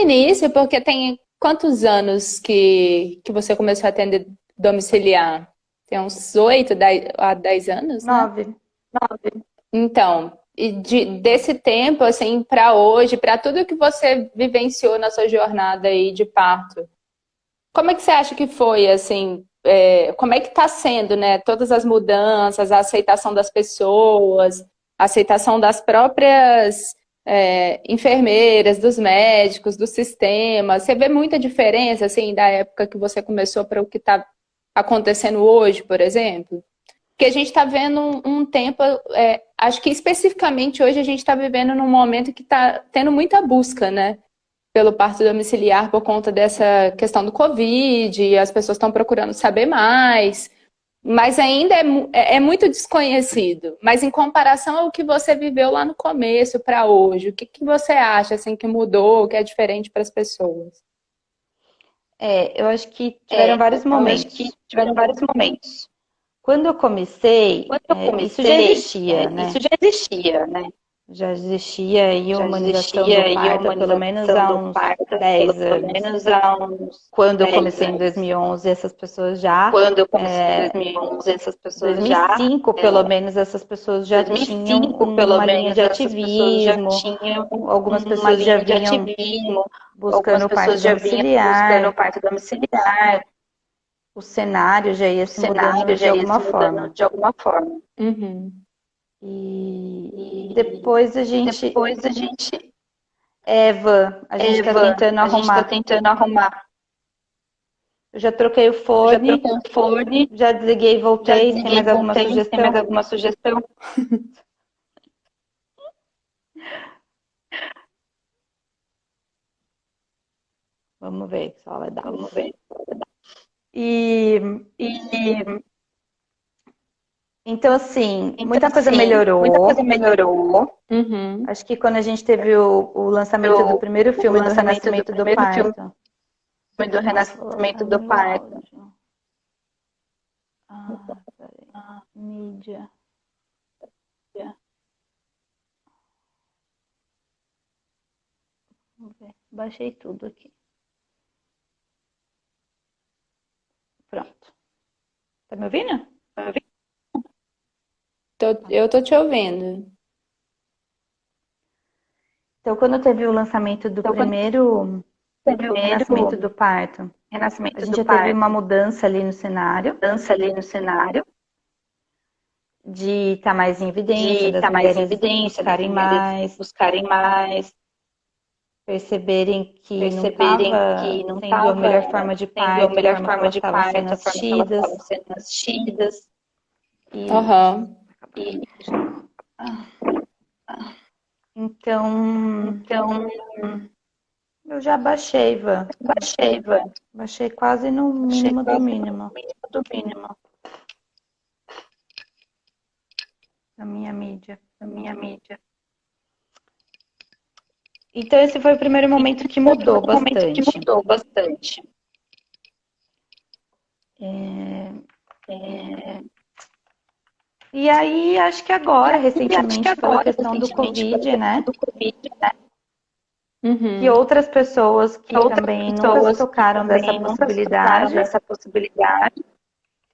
início, porque tem quantos anos que você começou a atender domiciliar? Tem uns 8 a 10 anos, né? 9. Então, desse tempo, assim, para hoje, para tudo que você vivenciou na sua jornada aí de parto, como é que você acha que foi, assim, como é que está sendo, né? Todas as mudanças, a aceitação das pessoas, a aceitação das próprias enfermeiras, dos médicos, do sistema. Você vê muita diferença, assim, da época que você começou para o que está acontecendo hoje, por exemplo? Porque a gente está vendo um tempo, acho que especificamente hoje a gente está vivendo num momento que está tendo muita busca, né? Pelo parto domiciliar por conta dessa questão do Covid, e as pessoas estão procurando saber mais, mas ainda é muito desconhecido. Mas em comparação ao que você viveu lá no começo para hoje, o que você acha assim que mudou, que é diferente para as pessoas? Eu acho que tiveram vários Eu acho que momentos. tiveram vários momentos. Quando eu comecei, Quando eu isso já comecei, existia, isso né? já existia, né? Já existia aí a Já humanização do existia aí a parto há pelo menos humanização há do uns parto, pelo 10 anos. menos há uns Quando eu 10 comecei em anos. 2011, essas pessoas já, Quando eu comecei em 2011, essas pessoas já, 2005 pelo menos, essas pessoas já tinham 2005 pelo uma linha menos, de essas pessoas já ativismo, tinham algumas uma pessoas já linha de vinham ativismo, algumas buscando o parto pessoas já vinham buscando o domiciliar, parto domiciliar, o cenário já ia o se mudando cenário de já ia alguma se mudando forma. de alguma forma. E E depois a gente, depois a gente, Eva, a gente está tentando A gente está arrumar. tentando arrumar. Eu já troquei o Eu já troquei fone, o fone, já desliguei e já voltei. Tem desliguei e mais alguma voltei. Tem mais sugestão? alguma sugestão? Vamos ver, só vai dar. Vamos ver. E E então, assim, então, muita coisa assim, muita coisa melhorou. melhorou. Acho que quando a gente teve o lançamento do primeiro O filme do lançamento do Renascimento do primeiro filme Parto. do Nossa, renascimento do caiu o parto. áudio. Peraí. Mídia. Vamos ver. Baixei tudo aqui. Pronto. Tá me ouvindo? Eu tô te ouvindo. Então, quando teve o lançamento do Então, quando primeiro teve o Renascimento primeiro do Parto, a renascimento gente do já teve uma parto, mudança ali no cenário, dança ali no cenário, de estar mais em de evidência, das estar mais em mulheres evidência, das buscarem mulheres mais, buscarem mais, perceberem que não perceberem estava que não sendo a melhor estava forma de sendo a parto, a melhor forma que forma elas de estavam sendo parto, a forma que elas estavam assistidas. sendo assistidas. E Aham. E, então, então, eu já baixei, Ivan. baixei, Ivan. Baixei quase no Achei mínimo do quase mínimo no mínimo do mínimo da minha mídia. da minha mídia. Então, esse foi o primeiro momento que Foi o mudou primeiro momento que bastante. mudou bastante. E aí, acho que E agora, aí, acho que recentemente, pela agora, questão do recentemente, pela Covid, questão né? do Covid, né? Que outras pessoas Que que outras também nunca se pessoas que tocaram dessa também nunca se tocaram possibilidade, dessa possibilidade,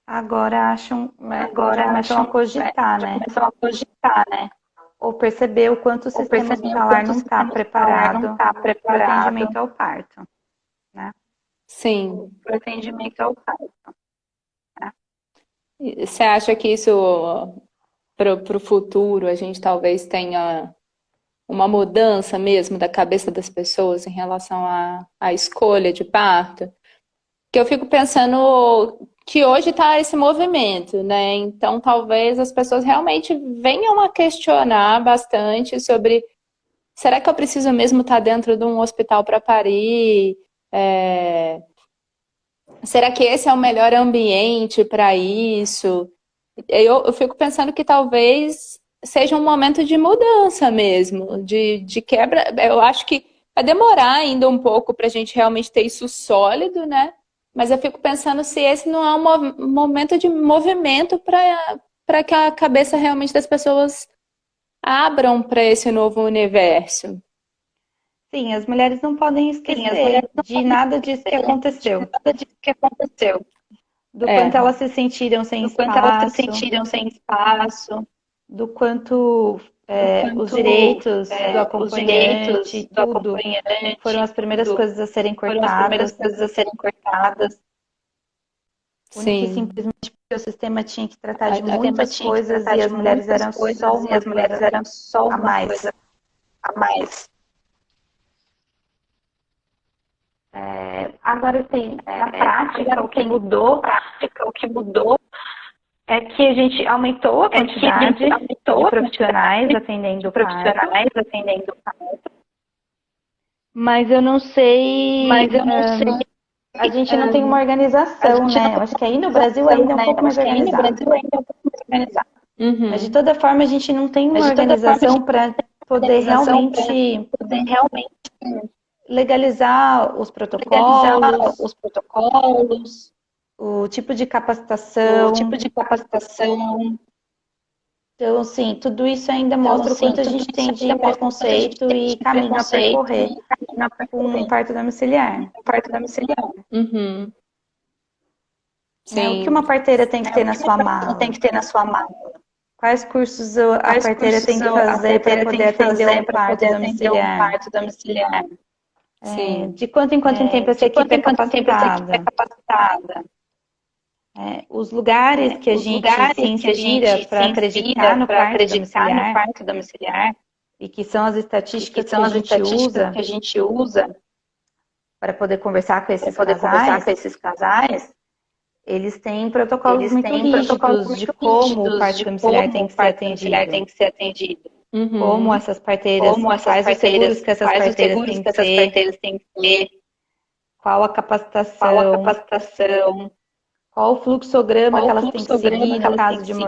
agora acham, né, já agora começam a acham, né, cogitar, já né? começam a cogitar, né? Ou perceber o quanto o Ou sistema perceber o hospitalar quanto o não está sistema hospitalar não preparado está para o preparado atendimento ao parto, né? sim, para o atendimento ao parto. Você acha que isso, para o futuro, a gente talvez tenha uma mudança mesmo da cabeça das pessoas em relação à escolha de parto? Que eu fico pensando que hoje está esse movimento, né? Então talvez as pessoas realmente venham a questionar bastante sobre será que eu preciso mesmo estar dentro de um hospital para parir? É, será que esse é o melhor ambiente para isso? Eu fico pensando que talvez seja um momento de mudança mesmo, de quebra. Eu acho que vai demorar ainda um pouco para a gente realmente ter isso sólido, né? Mas eu fico pensando se esse não é um momento de movimento para que a cabeça realmente das pessoas abram para esse novo universo. Sim, as mulheres não podem esquecer de nada disso que aconteceu. Nada disso que aconteceu. Do quanto elas se sentiram sem Do quanto elas se espaço, sentiram sem espaço, do quanto os direitos do acompanhante, tudo, foram as primeiras coisas a serem foram as primeiras cortadas. coisas a serem cortadas. Única e Sim. simplesmente porque o sistema tinha que tratar de O sistema muitas tinha que coisas tratar e de as mulheres muitas eram coisas só e uma as mulheres coisa eram só a uma mais. coisa a mais. Agora, assim, na prática, o que mudou é que a gente aumentou a quantidade de profissionais atendendo o parto, mas eu não sei, a gente não tem uma organização, né? Eu acho que aí no Brasil ainda é um pouco mais organizado. Uhum. Mas de toda forma a gente não tem uma organização para poder realmente legalizar os protocolos, o tipo de capacitação. Então, assim, tudo isso ainda mostra o quanto a gente tem de preconceito e caminho a percorrer com um parto domiciliar. Uhum. O Sim. que uma parteira tem que ter na sua mala? Quais cursos a parteira tem que fazer para poder atender um parto domiciliar? Sim. De quanto em quanto tempo essa equipe é capacitada? Os lugares que a gente se inspira para acreditar no parto domiciliar e que são as estatísticas que a gente usa para poder conversar com esses casais, eles têm protocolos muito rígidos de como o parto domiciliar tem que ser atendido. Uhum. Como essas parteiras, quais os seguros que essas parteiras têm que ter, qual a capacitação, qual o fluxograma que elas têm que seguir no caso de uma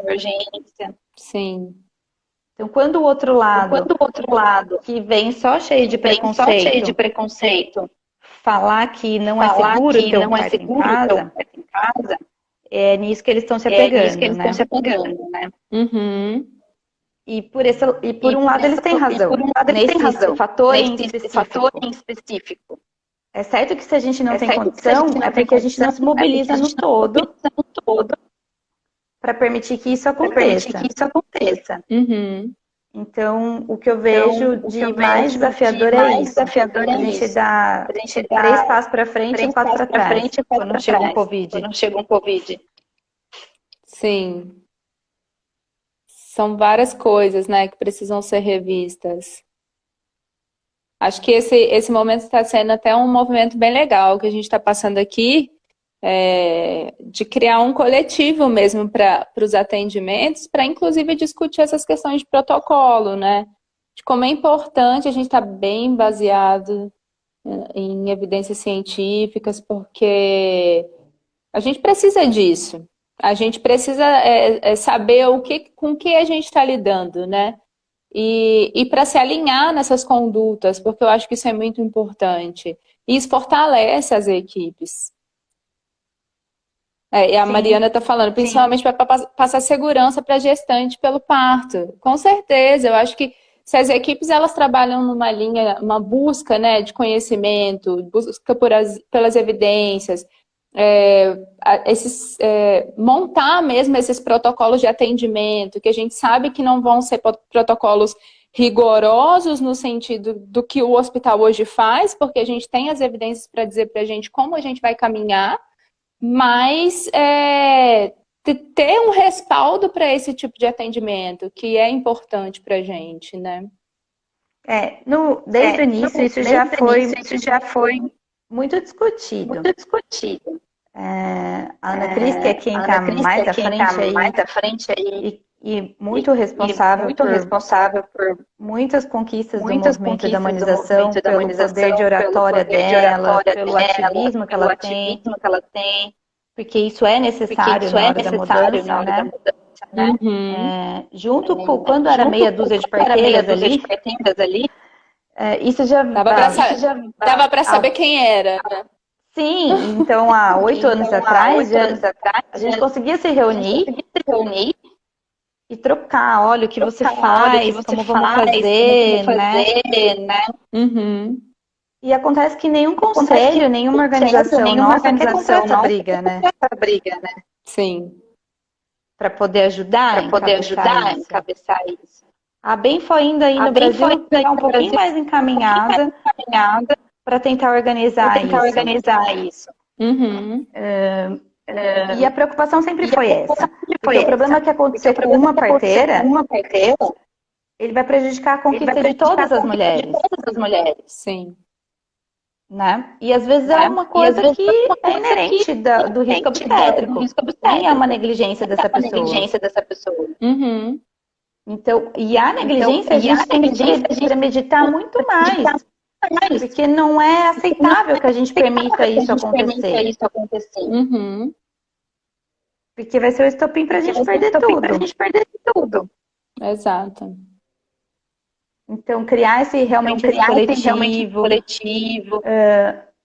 urgência. Sim. Então, quando o outro lado, que vem só cheio de preconceito, falar que não é seguro ter um parto em casa, é nisso que eles estão se apegando, né? Uhum. E por um lado eles têm razão, nesse fator em específico. É certo que se a gente não tem condição, é porque a gente não se mobiliza no todo para permitir que isso aconteça. Uhum. Então, o que eu vejo de mais desafiador é isso. A gente dá 3 passos para frente e 4 para trás, quando chega um Covid. Sim. São várias coisas, né, que precisam ser revistas. Acho que esse momento está sendo até um movimento bem legal que a gente está passando aqui, de criar um coletivo mesmo para os atendimentos, para inclusive discutir essas questões de protocolo, né? De como é importante a gente estar bem baseado em evidências científicas, porque a gente precisa disso. A gente precisa saber com que a gente está lidando, né? E para se alinhar nessas condutas, porque eu acho que isso é muito importante. E isso fortalece as equipes. E a Mariana está falando, principalmente para passar segurança para a gestante pelo parto. Com certeza, eu acho que se as equipes elas trabalham numa linha, uma busca, né, de conhecimento, busca pelas evidências, montar mesmo esses protocolos de atendimento, que a gente sabe que não vão ser protocolos rigorosos no sentido do que o hospital hoje faz, porque a gente tem as evidências para dizer para a gente como a gente vai caminhar, mas ter um respaldo para esse tipo de atendimento, que é importante para a gente, né? Desde o início, isso já foi muito discutido. A Ana Cris, que é quem está mais à frente aí, e muito responsável por muitas conquistas do movimento da humanização, pelo poder de oratória dela, pelo ativismo que ela tem, porque isso é necessário na hora da mudança, né? Uhum. Junto com quando era meia dúzia de parteiras ali, isso já dava para saber quem era, né? Sim, então há 8 anos atrás, a gente conseguia se reunir e trocar, olha o que você faz, como vamos fazer, né? Uhum. E acontece que nenhum conselho, nenhuma organização nossa quer comprar essa briga, né? Sim. Para poder ajudar a encabeçar isso. encabeçar isso. A BEM foi ainda aí no Brasil ficar um pouquinho mais encaminhada para tentar organizar isso. Uhum. E a preocupação sempre foi essa. Porque o problema é que acontecer com uma parteira, ele vai prejudicar a conquista de todas as mulheres. Sim. Né? E às vezes é uma coisa que é inerente do risco obstétrico. Nem é uma negligência dessa pessoa. Uhum. Então, e a negligência a gente tem que premeditar muito mais. Porque não é aceitável que a gente permita isso acontecer. Uhum. Porque vai ser o estopim pra gente perder tudo. Exato. Então, criar esse realmente esse coletivo.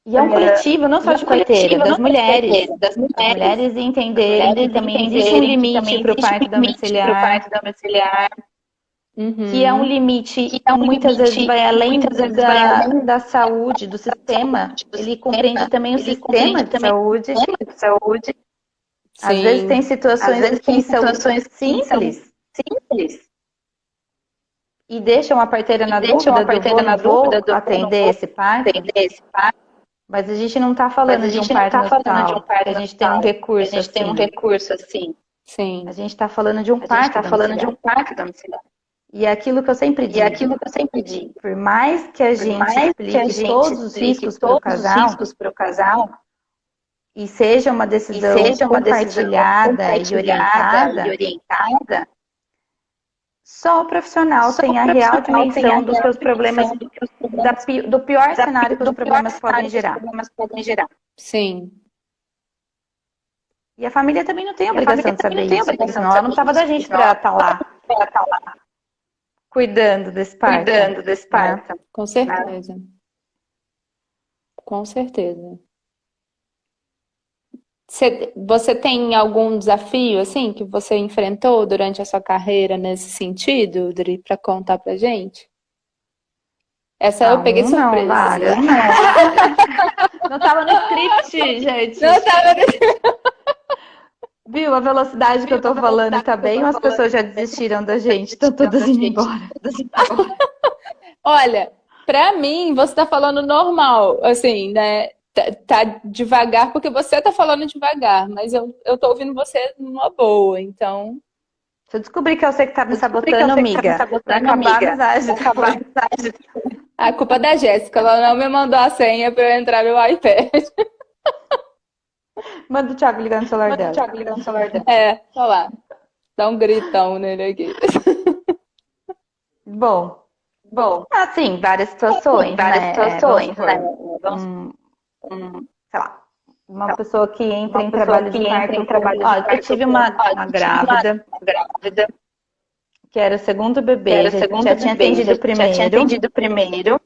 E é um coletivo, não só de parteira, das mulheres. As mulheres entenderem que também existe um limite para o parto domiciliar. Uhum. Que é um limite que muitas vezes vai além da saúde, do sistema. Ele compreende também o sistema de saúde. Às vezes tem situações que são simples. E deixam a parteira na dúvida do não vou atender esse parto. Mas a gente não está falando de um parto no hospital, que a gente tem um recurso assim. Sim. A gente está falando de um parto domiciliar. E é aquilo que eu sempre digo. Por mais que a gente explique todos os riscos para o casal, e seja uma decisão compartilhada e orientada, só o profissional tem a real dimensão dos seus problemas, do pior cenário que os problemas podem gerar. Sim. E a família também não tem a obrigação de saber isso, porque senão ela não estava da gente para estar lá. Cuidando desse parto. Né? Com certeza. Com certeza. Você tem algum desafio, assim, que você enfrentou durante a sua carreira nesse sentido, Dri, para contar pra gente? Essa eu peguei surpresa. Várias. Não tava no script, gente. Não tava no... Viu a velocidade que eu tô falando tá bem ou as pessoas já desistiram da gente? Estão todas indo embora. Olha, pra mim, você tá falando normal, assim, né? Tá devagar porque você tá falando devagar, mas eu tô ouvindo você numa boa, então... Se eu descobrir que eu sei que tá me sabotando, amiga, vai acabar a amizade. A culpa é da Jéssica, ela não me mandou a senha pra eu entrar no iPad. Manda o Thiago ligar no celular dela. É, olha lá. Dá um gritão nele aqui. Bom, assim, várias situações, né? Sei lá, uma pessoa que entra em trabalho de parto. Eu tive uma grávida, que era o segundo bebê, já tinha atendido o primeiro.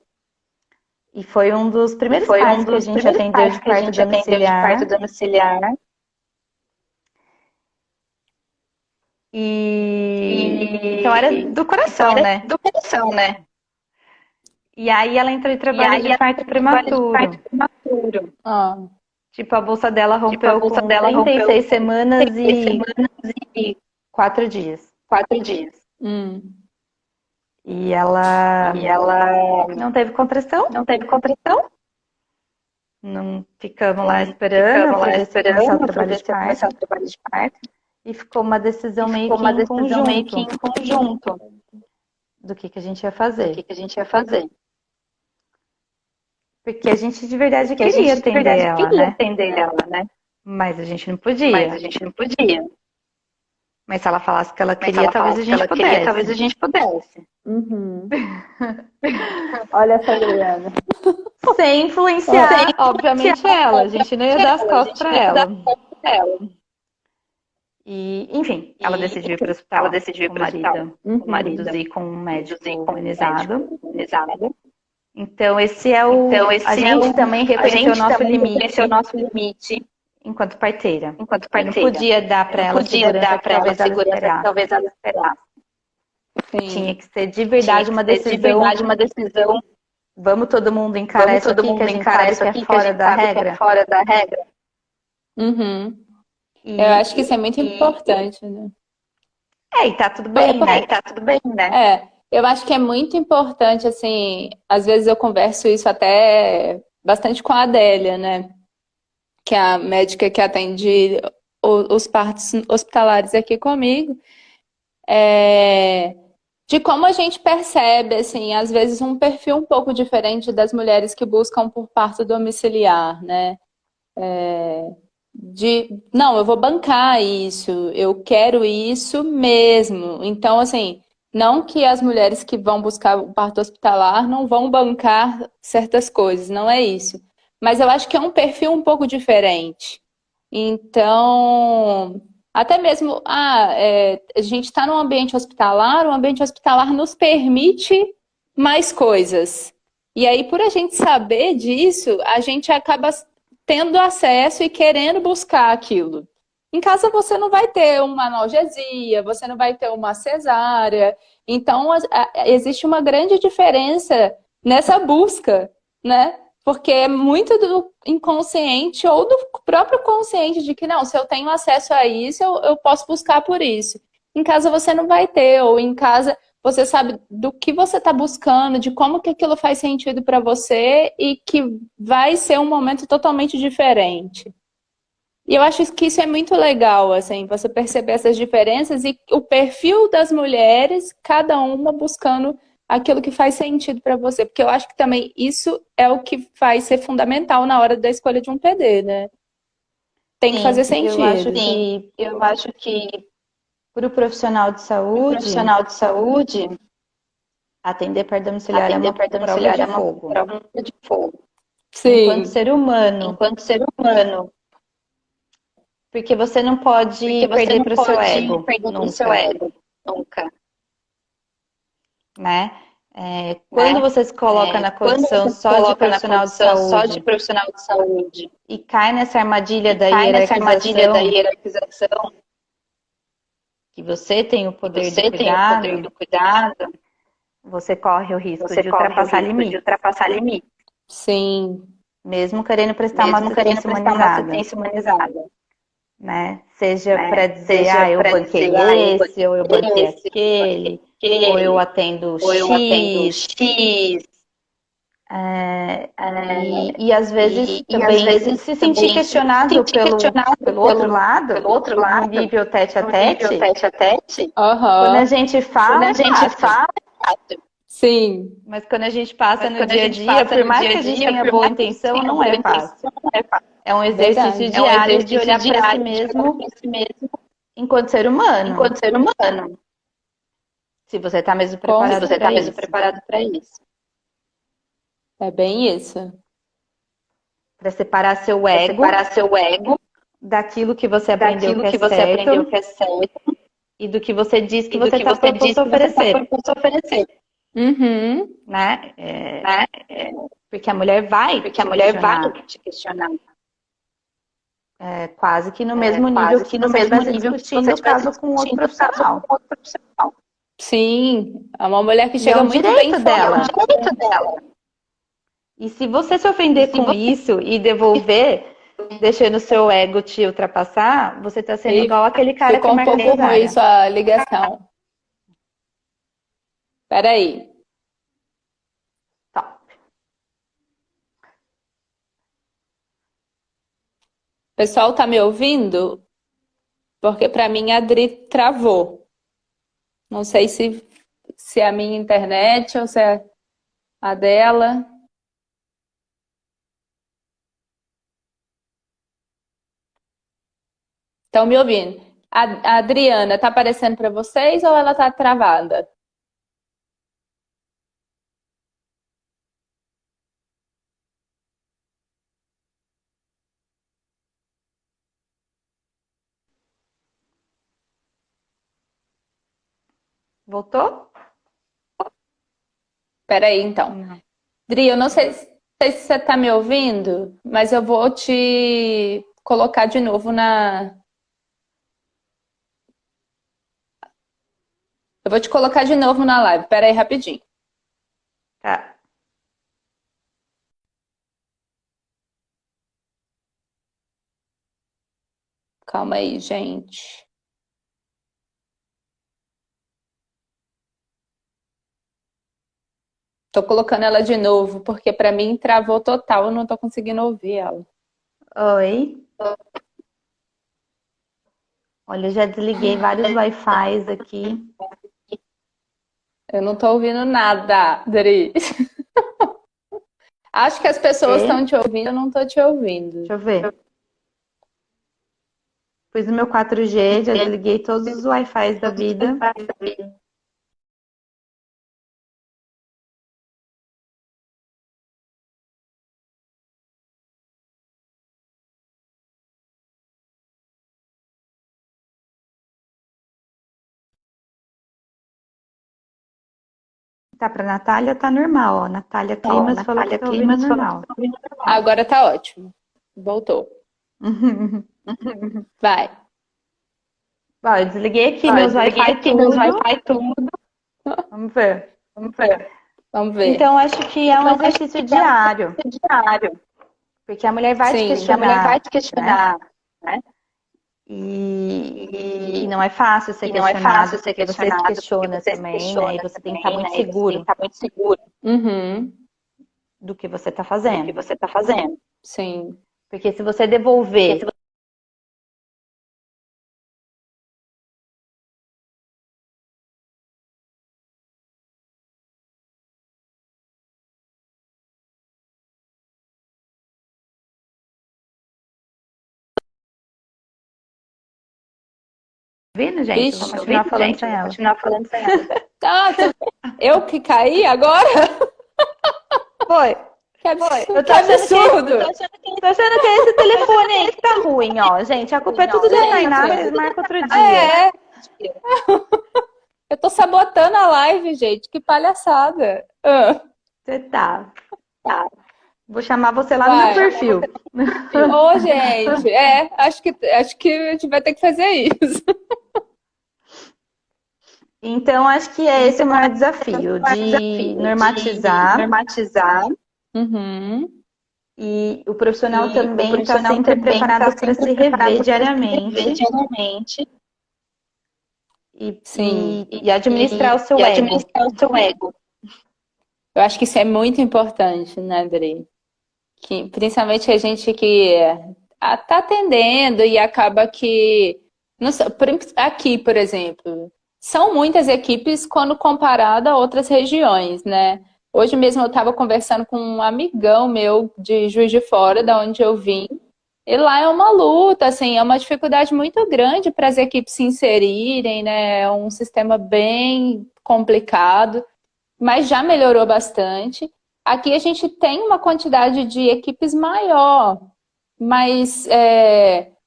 E foi um dos primeiros partos que a gente atendeu de parto domiciliar. Então era do coração, né? E aí ela entrou em trabalho de parto prematuro. Tipo, a bolsa dela rompeu com 36 semanas e 4 dias. E ela não teve contração. Não ficamos lá esperando começar o trabalho de parto. E ficou uma decisão meio que em conjunto do que a gente ia fazer. Porque a gente de verdade queria atender ela, né? Mas a gente não podia. Mas se ela falasse que ela queria, talvez a gente pudesse. Uhum. Olha essa Adriana. Sem influenciar, obviamente, ela. A gente não ia dar as costas pra ela. E, enfim, ela decidiu ir para o hospital. Com o marido e com um médico humanizado. Então, esse é o... a gente também reconheceu o nosso limite. enquanto parteira. enquanto Eu não parteira. podia dar para Não ela a podia segurança dar que para ela a talvez ela segurança que esperasse. talvez ela esperasse. Tinha Sim. que ser de Tinha verdade que uma ser de decisão. verdade uma decisão. Vamos todo mundo encarar Vamos isso todo aqui que mundo a gente encarar sabe isso que é aqui que a fora gente da sabe que é regra. fora da regra. Uhum. Eu acho que E, isso é muito importante, né? e tá tudo É bem, né? porque, Tá tudo bem, né? eu acho que é muito importante, assim, às vezes eu converso isso até bastante com a Adélia, né? Que é a médica que atende os partos hospitalares aqui comigo. É, de como a gente percebe, assim, às vezes um perfil um pouco diferente das mulheres que buscam por parto domiciliar, né? Não, eu vou bancar isso, eu quero isso mesmo. Então, assim, não que as mulheres que vão buscar o parto hospitalar não vão bancar certas coisas, não é isso. Mas eu acho que é um perfil um pouco diferente. Então, até mesmo, a gente está num ambiente hospitalar, o ambiente hospitalar nos permite mais coisas. E aí, por a gente saber disso, a gente acaba tendo acesso e querendo buscar aquilo. Em casa você não vai ter uma analgesia, você não vai ter uma cesárea. Então, existe uma grande diferença nessa busca, né? Porque é muito do inconsciente ou do próprio consciente de que, não, se eu tenho acesso a isso, eu posso buscar por isso. Em casa você não vai ter, ou em casa você sabe do que você está buscando, de como que aquilo faz sentido para você e que vai ser um momento totalmente diferente. E eu acho que isso é muito legal, assim, você perceber essas diferenças e o perfil das mulheres, cada uma buscando aquilo que faz sentido para você, porque eu acho que também isso é o que vai ser fundamental na hora da escolha de um PD, né? Tem que fazer Sim, eu acho sentido. que Eu acho que para o profissional de o saúde, profissional de saúde atender parto domiciliar é atender uma perto prova domiciliar de é uma fogo. prova de fogo. Enquanto Sim, ser humano, Enquanto ser humano, porque você não pode porque você perder não para o seu pode ego, perder para o seu nunca, ego, nunca, né? Quando né? você se coloca na Quando condição você se só de coloca na profissional de condição só de saúde profissional de saúde e cai nessa armadilha e da cai nessa armadilha da hierarquização, hierarquização, que você tem o que poder do você tem o poder cuidado, do cuidado, você corre o risco você de corre o ultrapassar risco de limites, ultrapassar limites, sim, mesmo querendo prestar uma mesmo querendo assistência prestar uma humanizada, assistência humanizada, né? Seja para né? dizer, Seja eu para banquei dizer, eu esse, ou eu banquei banquei esse, eu banquei aquele, ou eu aquele, atendo ou eu atendo X, X, e às vezes e às também vezes se sentir também se questionado sentir questionado pelo outro lado, pelo outro no lado, nível tete a no nível tete, tete a tete, quando a aham, gente quando fala a é gente fácil. fala, é fácil. sim, Mas quando a gente passa Mas no quando a dia a gente dia, passa por no mais dia que a a gente dia, tenha por boa mais que a gente intenção, tenha não é boa fácil. intenção, não é fácil. É um exercício verdade. É um diário de exercício olhar para si diário de olhar mesmo para si mesmo enquanto ser humano, enquanto ser humano, se você está mesmo Com se preparado você para está mesmo isso. preparado para isso. É bem isso. Para separar seu Para ego separar seu ego daquilo que você aprendeu que daquilo é que você aprendeu certo que é certo e do que você diz que e do você que está você proposto diz a que você está oferecer, proposto a oferecer, Uhum. né? né? Porque a mulher vai Porque a te mulher vai questionar, te questionar, quase que no mesmo nível quase que se que no você mesmo estivesse nível que se você discutindo o estivesse caso com outro discutindo o caso com profissional. outro profissional. Sim, é uma mulher que E é chega um muito bem direito E é um dela. informada. direito dela. E se você se E ofender se com você isso e devolver, deixando o seu ego te ultrapassar, você está sendo E igual aquele cara que ficou um marca pouco ruim cesárea. sua ligação. Peraí. Top. O pessoal tá me ouvindo? Porque para mim a Adri travou. Não sei se é a minha internet ou se é a dela. Estão me ouvindo? A Adriana, tá aparecendo para vocês ou ela tá travada? Voltou? Peraí, então. Não. Dri, eu não sei se você tá me ouvindo, mas eu vou te colocar de novo na... Eu vou te colocar de novo na live. Pera aí, rapidinho. Tá. Calma aí, gente. Tô colocando ela de novo, porque pra mim travou total, eu não tô conseguindo ouvir ela. Oi. Olha, eu já desliguei vários Wi-Fis aqui. Eu não tô ouvindo nada, Dri. Acho que as pessoas estão te ouvindo, eu não tô te ouvindo. Deixa eu ver. Pus no meu 4G, já desliguei todos os Wi-Fis da vida. Tá, pra Natália tá normal, ó. Natália Climas falou que tá ouvindo normal. Agora tá ótimo. Voltou. Vai. Bom, eu desliguei aqui meus Wi-Fi tudo. Vamos ver. Vamos ver. Então, acho que é um exercício diário. Porque a mulher vai te questionar. Né? E não é fácil ser questionado, porque você se questiona também, né? E você tem que estar muito seguro Uhum. do que você está fazendo. Sim. Porque se você devolver ouvindo, gente? Vou continuar falando sem ela. Eu que caí agora? Foi. Que absurdo. Eu tô achando que é esse telefone aí que tá ruim, ó. Gente, a culpa é tudo da Tainá, vocês marcam outro dia. É. Eu tô sabotando a live, gente. Que palhaçada. Você tá. Vou chamar você lá no meu perfil. Ô, gente. Acho que a gente vai ter que fazer isso. Então, acho que esse é o maior desafio, de normatizar. Uhum. E o profissional também está sempre preparado para se rever diariamente. E administrar o seu ego. Eu acho que isso é muito importante, né, Dri? Que, principalmente a gente que tá atendendo e acaba que... Não sei, aqui, por exemplo, são muitas equipes quando comparado a outras regiões, né? Hoje mesmo eu estava conversando com um amigão meu de Juiz de Fora, da onde eu vim, e lá é uma luta, assim, é uma dificuldade muito grande para as equipes se inserirem, né? É um sistema bem complicado, mas já melhorou bastante. Aqui a gente tem uma quantidade de equipes maior, mas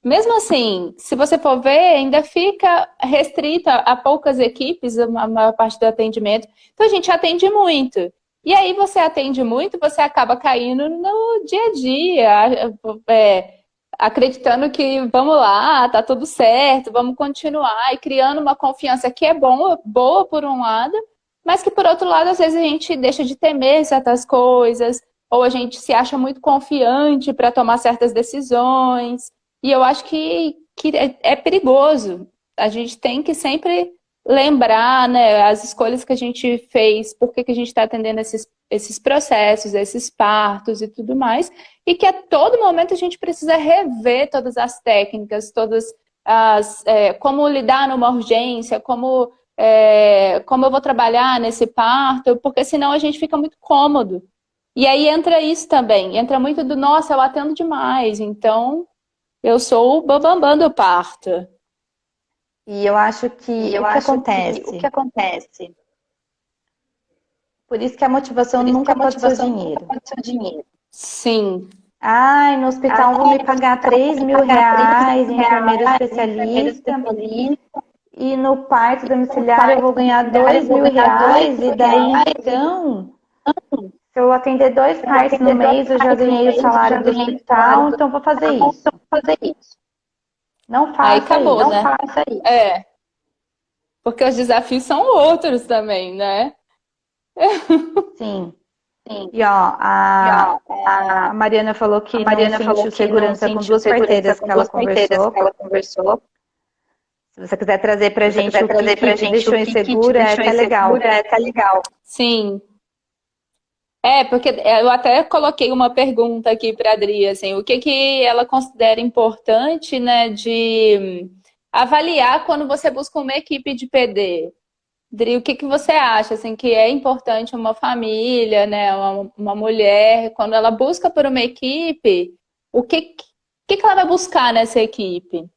mesmo assim, se você for ver, ainda fica restrita a poucas equipes, a maior parte do atendimento. Então a gente atende muito. E aí você atende muito, você acaba caindo no dia a dia, acreditando que vamos lá, tá tudo certo, vamos continuar, e criando uma confiança que é boa por um lado, mas que por outro lado, às vezes a gente deixa de temer certas coisas, ou a gente se acha muito confiante para tomar certas decisões. E eu acho que é perigoso. A gente tem que sempre lembrar, né, as escolhas que a gente fez, por que a gente está atendendo esses processos, esses partos e tudo mais, e que a todo momento a gente precisa rever todas as técnicas, como lidar numa urgência, como eu vou trabalhar nesse parto, porque senão a gente fica muito cômodo. E aí entra isso também, entra muito do, nossa, eu atendo demais, então eu sou o bambambam do parto. E eu acho que o que acontece? Por isso que a motivação nunca pode ser o dinheiro. Sim. Ai, no hospital vão me pagar R$3.000 em enfermeira especialista. E no parto domiciliar eu vou ganhar R$2.000. E daí, então, Se eu atender 2 partos no mês, eu já ganhei o salário do hospital, então vou fazer isso. Não Aí faça acabou, isso. né? Não faça isso. É, porque os desafios são outros também, né? Sim. Sim. E ó, E, ó, a Mariana falou que não sentiu segurança com 2 parteiras que ela conversou. Se você quiser trazer pra gente o que te deixou insegura, é legal. Tá legal. Sim. Porque eu até coloquei uma pergunta aqui para a Adri, assim, o que que ela considera importante, né, de avaliar quando você busca uma equipe de PD? Dri, o que que você acha, assim, que é importante uma família, né, uma mulher, quando ela busca por uma equipe, o que ela vai buscar nessa equipe?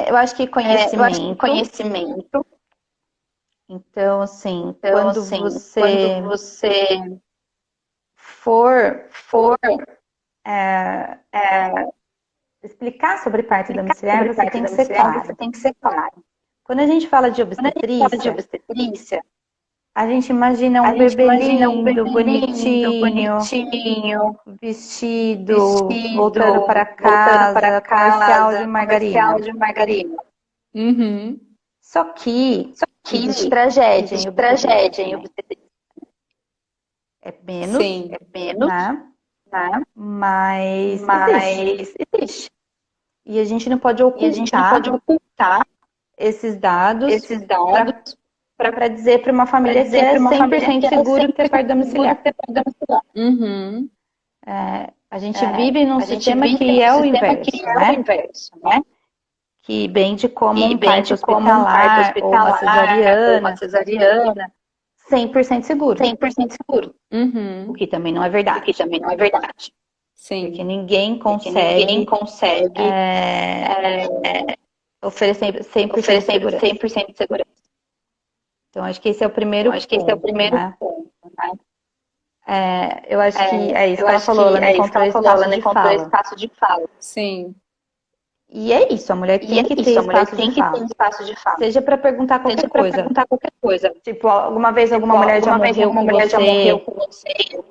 Eu acho que conhecimento. Conhecimento. Então, assim, Então, quando assim, você quando você for for explicar sobre parto domiciliar, sobre você parte tem que da ser domiciliar, claro. você tem que ser claro. Quando a gente fala de Quando a gente fala de obstetrícia, obstetrícia, a gente imagina um a gente bebê imagina um lindo, bebê lindo, bonitinho, bonitinho, vestido, voltando vestido, para voltando para casa, comercial de casa, comercial margarina. de margarina. Uhum. Só que Que existe tragédia em existe obstetrícia tragédia em também. obstetrícia. É menos, Sim. É menos, né? né? Mas existe. Mas existe. E a gente não pode E a gente não pode ocultar ocultar esses dados esses dados para dizer para uma para família que dizer é para uma família 100% que é seguro ter 100% parto seguro domiciliar. ter parto domiciliar. Uhum. A gente vive num A gente sistema vive que num é o sistema que inverso, é o né? inverso, né? Que bem de como Que um bem parto de como um parto hospitalar ou uma hospitalar ou uma cesariana, cesariana, 100% seguro. 100% seguro. O Uhum. que também não é O que verdade. também não é verdade. Porque Sim. ninguém Porque ninguém consegue consegue oferecer 100% de oferecer segurança. 100% de segurança. Então, acho que esse é o primeiro Então, acho que esse é o ponto, primeiro né? ponto, né? Eu acho que é isso Eu que ela acho falou, que ela não é isso que encontrou ela falou, ela espaço não de encontrou fala. espaço de fala. Sim. E é isso, a mulher E tem é que ter isso, a mulher espaço de tem que ter fala. espaço de fala. Seja para perguntar qualquer Seja para coisa. perguntar qualquer coisa. Tipo, alguma vez alguma mulher já Alguma vez morreu alguma com mulher já morreu você, com você,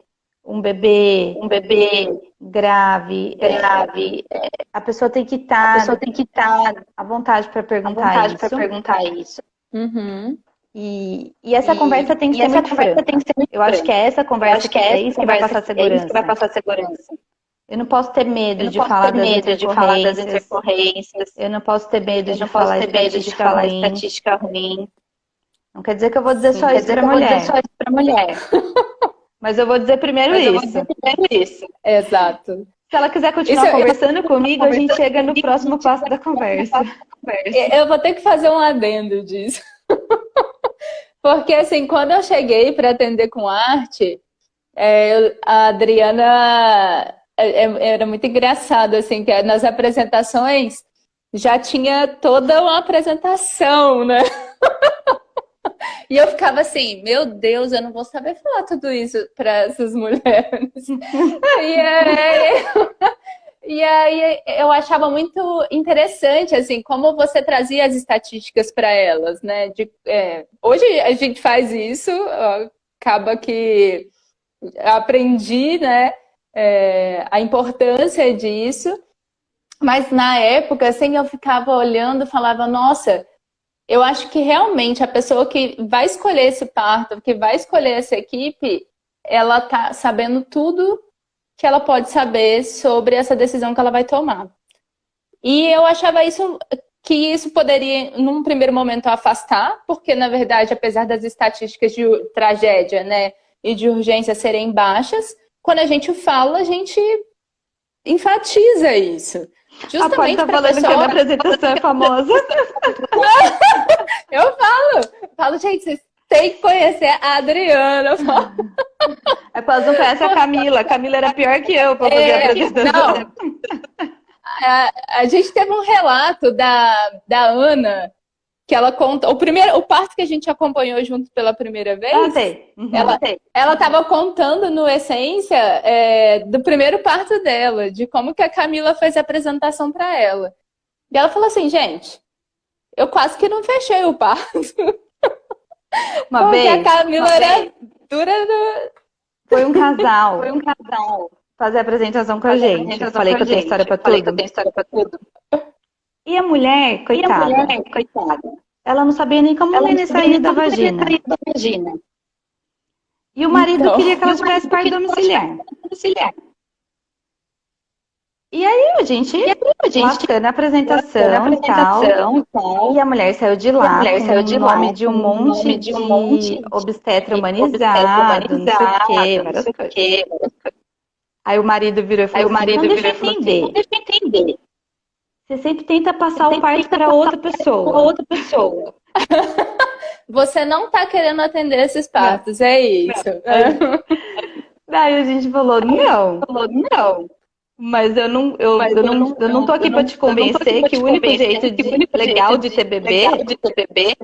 um bebê um bebê grave. grave, A pessoa tem que a pessoa estar tem que estar à vontade para à perguntar vontade para isso. perguntar isso. Uhum. E essa conversa tem que ser essa muito conversa franca. tem que ser muito Eu acho que é essa Eu conversa acho que é essa isso que vai conversa passar é isso que vai segurança. passar segurança. Eu não posso ter Eu medo não de posso falar ter das medo de falar das intercorrências. intercorrências. Eu não posso ter medo Eu de não posso falar ter medo de estatística falar ruim. estatística ruim. Não quer dizer que eu vou dizer só Quer isso dizer para que eu vou dizer só mulher. isso para mulher. Mas eu vou dizer primeiro Mas eu vou isso. dizer primeiro isso. Exato. Se ela quiser continuar Isso, conversando comigo, a gente chega no próximo passo da conversa. eu vou ter que fazer um adendo disso. Porque, assim, quando eu cheguei para atender com arte, a Adriana era muito engraçado, assim, que nas apresentações já tinha toda uma apresentação, né? E eu ficava assim, meu Deus, eu não vou saber falar tudo isso para essas mulheres. E aí eu achava muito interessante, assim, como você trazia as estatísticas para elas, né? Hoje a gente faz isso, acaba que aprendi, né, a importância disso, mas na época, assim, eu ficava olhando e falava, nossa, eu acho que realmente a pessoa que vai escolher esse parto, que vai escolher essa equipe, ela tá sabendo tudo que ela pode saber sobre essa decisão que ela vai tomar. E eu achava que isso poderia, num primeiro momento, afastar, porque, na verdade, apesar das estatísticas de tragédia, né, e de urgência serem baixas, quando a gente fala, a gente enfatiza isso. A Polly tá falando que a minha apresentação é famosa. Eu falo, gente, vocês têm que conhecer a Adriana. É porque elas não conhecem a Camila. A Camila era pior que eu para fazer a apresentação. Não. A gente teve um relato da Ana, que ela conta. O parto que a gente acompanhou junto pela primeira vez. Ela estava contando no Essência do primeiro parto dela, de como que a Camila fez a apresentação para ela. E ela falou assim, gente, eu quase que não fechei o parto. Porque a Camila era abertura do... Foi um casal Foi um casal. fazer a apresentação com a Fazer a gente. Eu apresentação falei com que a eu tenho gente. história pra Falei que eu tudo. tenho história pra tudo. E a mulher, E a coitada, mulher, coitada, ela não sabia nem como o ela não neném sabia saía nem da como ele vagina. sair da vagina. E o marido Então. queria que ela E o tivesse marido parto queria que ela domiciliar. domiciliar. E aí a gente E aí a gente lascando a na apresentação e tal. apresentação e tal. E a mulher saiu de E a lá mulher com saiu o de lá nome de um com o monte nome de um monte de obstetra de obstetra humanizado, não sei o quê, humanizado, não várias sei o coisas. quê, várias coisas. Aí o marido virou e Aí falou o assim, marido então deixa virou eu e falou assim, então entender. deixa eu entender. Você sempre tenta passar o Você parto tenta para passar outra para pessoa. outra pessoa. Você não tá querendo atender esses partos, é isso. Daí a gente falou, não, Falou, não, mas eu não tô aqui para te eu não tô aqui convencer pra que te o único convencer jeito que o único legal jeito de ter legal bebê de ter bebê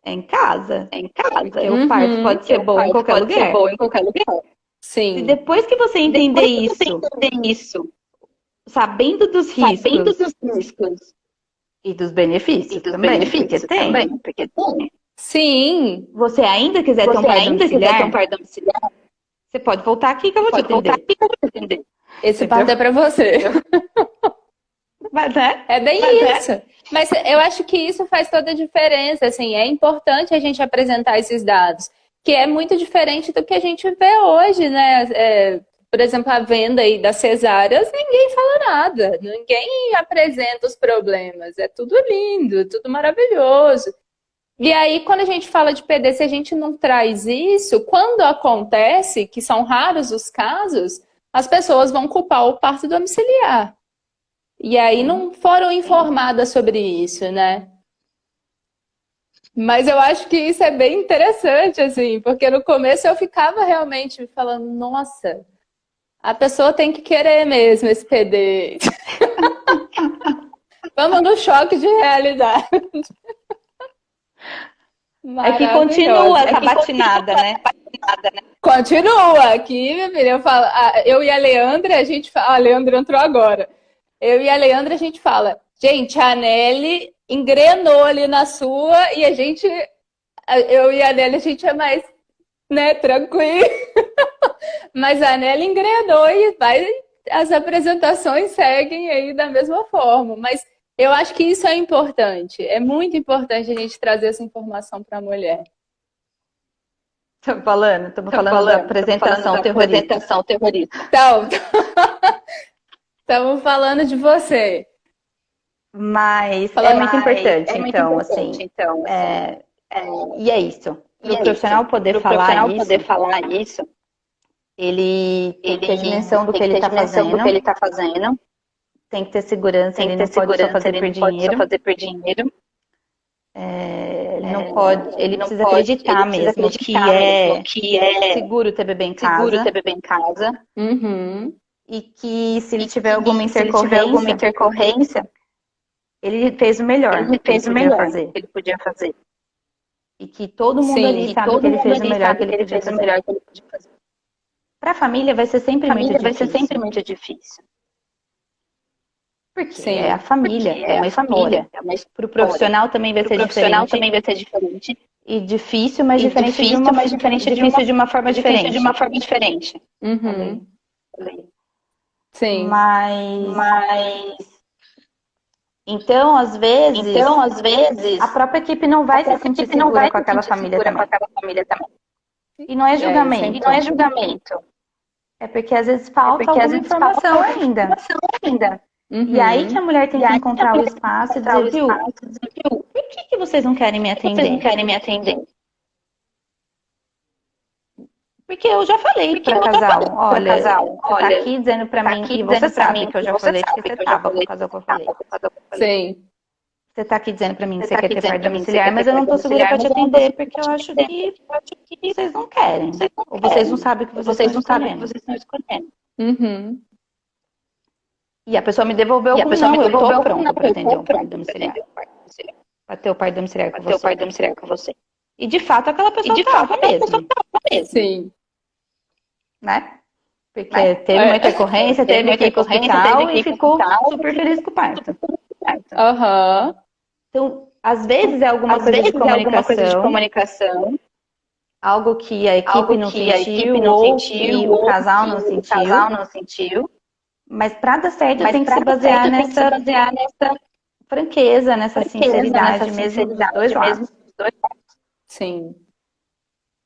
é em casa. é em casa. Porque o parto pode ser O bom em parto qualquer pode ser lugar. bom em qualquer lugar. E Sim. depois que você entender Depois que você isso, entender isso, sabendo dos sabendo riscos dos riscos e dos e benefícios dos também, porque benefícios tem, também, porque tem. Sim. você ainda quiser ter um Você parto ainda quiser ter um domiciliar, parto domiciliar, você pode voltar aqui que eu vou te pode voltar atender. aqui que eu vou te atender. Esse parto é pra você. Mas, né? É bem isso. Mas eu acho que isso faz toda a diferença, assim, é importante a gente apresentar esses dados, que é muito diferente do que a gente vê hoje, né? Por exemplo, a venda aí das cesáreas, ninguém fala nada, ninguém apresenta os problemas, é tudo lindo, tudo maravilhoso. E aí, quando a gente fala de PD, se a gente não traz isso, quando acontece, que são raros os casos, as pessoas vão culpar o parto domiciliar. E aí não foram informadas sobre isso, né? Mas eu acho que isso é bem interessante, assim, porque no começo eu ficava realmente falando, nossa, a pessoa tem que querer mesmo esse PD. Vamos no choque de realidade. É que continua essa batinada, né? Continua aqui, minha filha. Eu e a Leandra, a gente fala. A Leandra entrou agora. Eu e a Leandra, a gente fala, gente, a Nelly engrenou ali na sua e eu e a Nelly, a gente é mais, né, tranquilo. Mas a Nelly engrenou e as apresentações seguem aí da mesma forma. Mas eu acho que isso é importante. É muito importante a gente trazer essa informação para a mulher. Estamos falando da apresentação terrorista. Então, estamos falando de você. Mas é muito importante, então, assim. E é isso. Para o profissional poder falar isso, ele tem que ter dimensão do que ele está fazendo. Tem que ter segurança, ele não pode só fazer por dinheiro. Ele precisa acreditar mesmo que é seguro ter bebê em casa. Uhum. E que se ele tiver alguma intercorrência, ele fez o melhor que ele podia fazer. E que todo mundo ali sabe que ele fez o melhor que ele podia fazer. Para a família vai ser sempre muito difícil. Porque Sim. é a família, é uma história. Para o profissional também vai ser diferente. E difícil, mas diferente de uma forma diferente. Uhum. Sim. Mas então, às vezes, a própria equipe não vai se sentir segura com aquela família também. E não é julgamento. É porque às vezes falta alguma informação ainda. Uhum. E aí que a mulher tem que encontrar o espaço e dizer, viu, por que vocês não querem me atender? Porque eu já falei para casal, olha, você tá aqui dizendo para mim que você sabe que eu já falei que você tava com o casal que eu falei. Sim. Você tá aqui dizendo para mim que você quer ter parto domiciliar, mas eu não tô segura para te atender porque eu acho que vocês não querem. Ou vocês não sabem o que vocês estão escolhendo. Uhum. E a pessoa me devolveu como não, eu tô pronta para atender o parto domiciliar. Para ter o parto domiciliar com você. E de fato aquela pessoa tava mesmo. Sim. Né? Porque teve uma intercorrência, teve que ir pro hospital e ficou super feliz com o parto. Aham. Então, às vezes é alguma coisa de comunicação. algo que a equipe algo não que a sentiu, equipe não ou sentiu, que o ou casal não que o sentiu. casal não sentiu. Mas para dar certo Mas tem que para se dar basear certo tem que se nessa basear nessa franqueza, nessa franqueza, nessa sinceridade mesmo dos dois sinceridade mesmo lados. dos dois lados. Sim.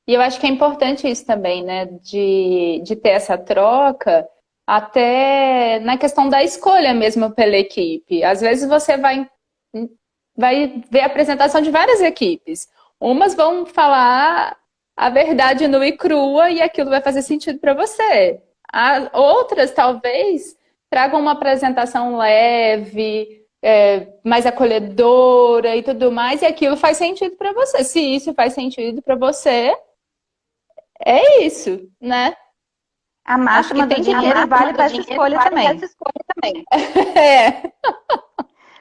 E eu acho que é importante isso também, né? De ter essa troca, até na questão da escolha mesmo pela equipe. Às vezes você vai ver a apresentação de várias equipes. Umas vão falar a verdade nua e crua e aquilo vai fazer sentido para você. Outras, talvez, tragam uma apresentação leve, mais acolhedora e tudo mais, e aquilo faz sentido para você. Se isso faz sentido para você, é isso, né? A máxima do dinheiro vale para essa escolha também. Essa escolha também. É.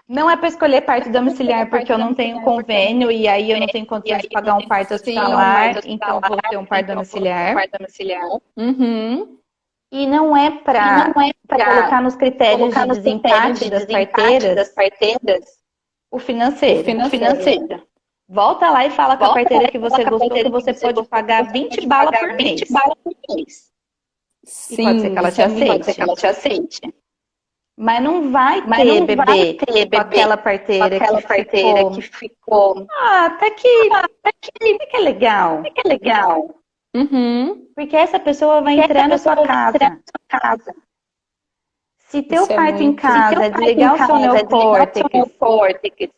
Não é para escolher parto domiciliar porque eu não tenho convênio e aí eu não tenho condições de pagar um parto hospitalar, então eu vou ter um parto domiciliar. Uhum. E não é para colocar nos critérios de desempate das parteiras o financeiro. Volta lá e fala com a parteira que você gostou que você pode pagar 20 bala por mês. Sim, E pode ser que ela te aceite. Pode ser que ela te aceite. Mas não vai ter bebê com aquela parteira que ficou. até que é legal. Que legal. Uhum. Porque essa pessoa vai entrar na sua casa. Se teu Isso é parto em muito- casa é desligar o seu neocórtex,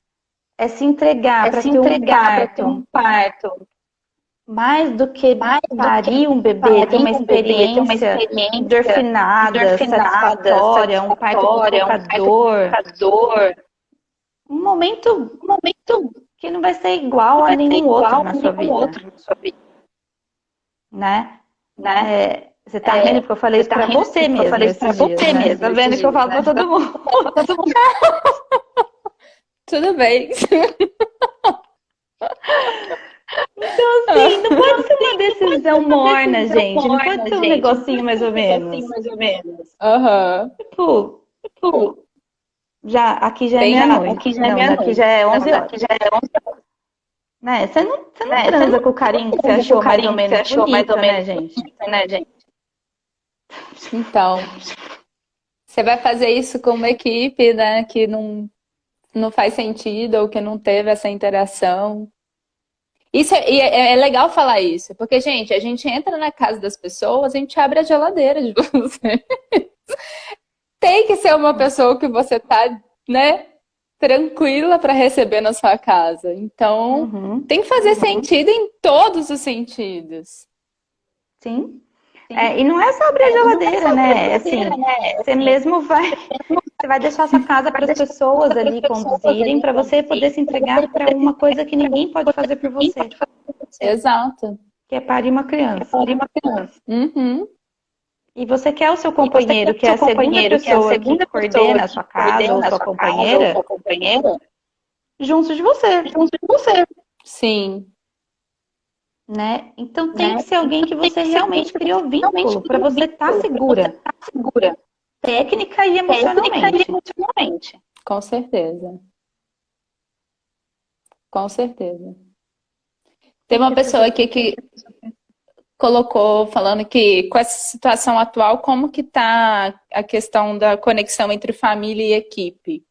é se entregar para ter um parto, mais do que parir um bebê, ter uma experiência endorfinada, satisfatória, um parto provocador, um momento que não vai ser igual a nenhum outro na sua vida, né? Você tá vendo que eu falei isso pra você mesmo esses dias, né? Tá vendo que eu falo pra todo mundo. Tudo bem. Então, assim, não pode ser uma decisão morna, gente. Não pode ser um negocinho mais ou menos. Aham. Tipo, aqui já é Bem meia-noite. Aqui já é Não, meia-noite. aqui já é 11 horas. Aqui já é 11 horas. Né? Você não transa com o carinho que você achou mais ou menos bonito, né, gente? Então, você vai fazer isso com uma equipe, né, que não faz sentido ou que não teve essa interação. É legal falar isso, porque, gente, a gente entra na casa das pessoas, a gente abre a geladeira de você. Tem que ser uma pessoa que você tá, né, tranquila para receber na sua casa. Então, tem que fazer sentido em todos os sentidos. Sim. E não é só abrir a geladeira, né? Assim, você mesmo você vai deixar sua casa para as pessoas ali conduzirem para você poder se entregar para uma coisa que ninguém pode fazer por você. Exato. Que é parir uma criança. Uhum. E você quer o seu companheiro, que é a segunda pessoa que coordena a sua casa, ou sua companheira, junto de você. Sim. Né? Então tem que ser alguém que você realmente criou vínculo para você estar segura. Técnica e emocionalmente. Com certeza. Com certeza. Tem uma pessoa aqui que colocou, falando que com essa situação atual, como que tá a questão da conexão entre família e equipe?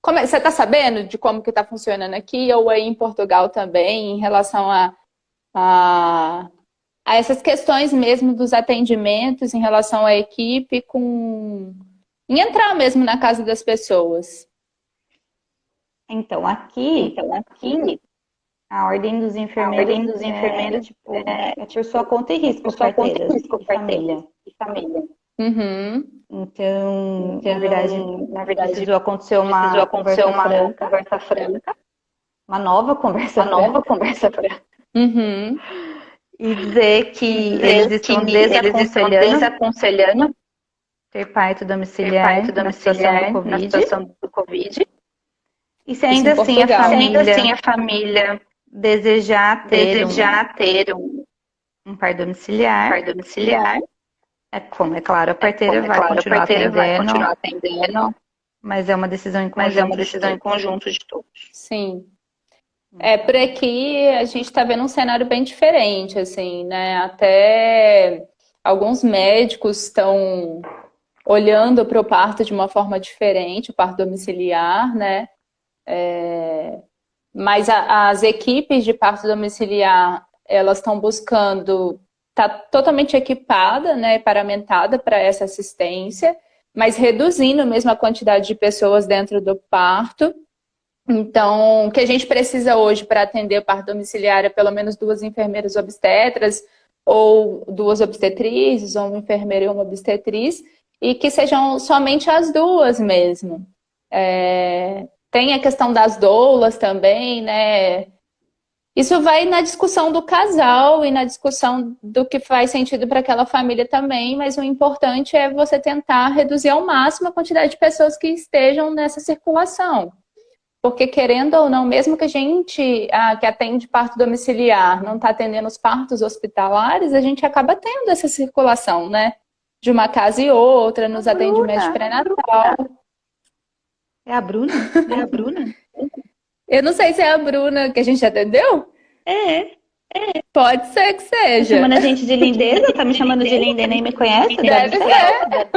Você está sabendo de como que está funcionando aqui ou aí em Portugal também, em relação a essas questões mesmo dos atendimentos em relação à equipe em entrar mesmo na casa das pessoas? Então, aqui a ordem dos enfermeiros é por sua conta e risco, parteiras e família. Uhum. Então, na verdade, precisou acontecer uma conversa franca. Uma nova conversa franca. Uhum. E dizer que eles estão desaconselhando ter parto domiciliar na situação do Covid. E se ainda assim a família desejar ter um parto domiciliar, é claro, a parteira vai continuar atendendo, mas é uma decisão em conjunto de todos. Sim. Por aqui a gente está vendo um cenário bem diferente, assim, né? Até alguns médicos estão olhando para o parto de uma forma diferente, o parto domiciliar, né? Mas as equipes de parto domiciliar, elas estão buscando estar totalmente equipada, né, paramentada para essa assistência, mas reduzindo mesmo a quantidade de pessoas dentro do parto. Então, o que a gente precisa hoje para atender o parto domiciliar é pelo menos 2 enfermeiras obstetras, ou 2 obstetrizes, ou um enfermeiro e uma obstetriz, e que sejam somente as 2 mesmo. Tem a questão das doulas também, né? Isso vai na discussão do casal e na discussão do que faz sentido para aquela família também, mas o importante é você tentar reduzir ao máximo a quantidade de pessoas que estejam nessa circulação. Porque, querendo ou não, mesmo que a gente que atende parto domiciliar não está atendendo os partos hospitalares, a gente acaba tendo essa circulação, né? De uma casa e outra, nos atendimentos de pré-natal. É a Bruna? É a Bruna? Eu não sei se é a Bruna que a gente atendeu. Pode ser que Tá seja. chamando a gente de lindeza? Tá me chamando de linda e nem me conhece? Deve ser.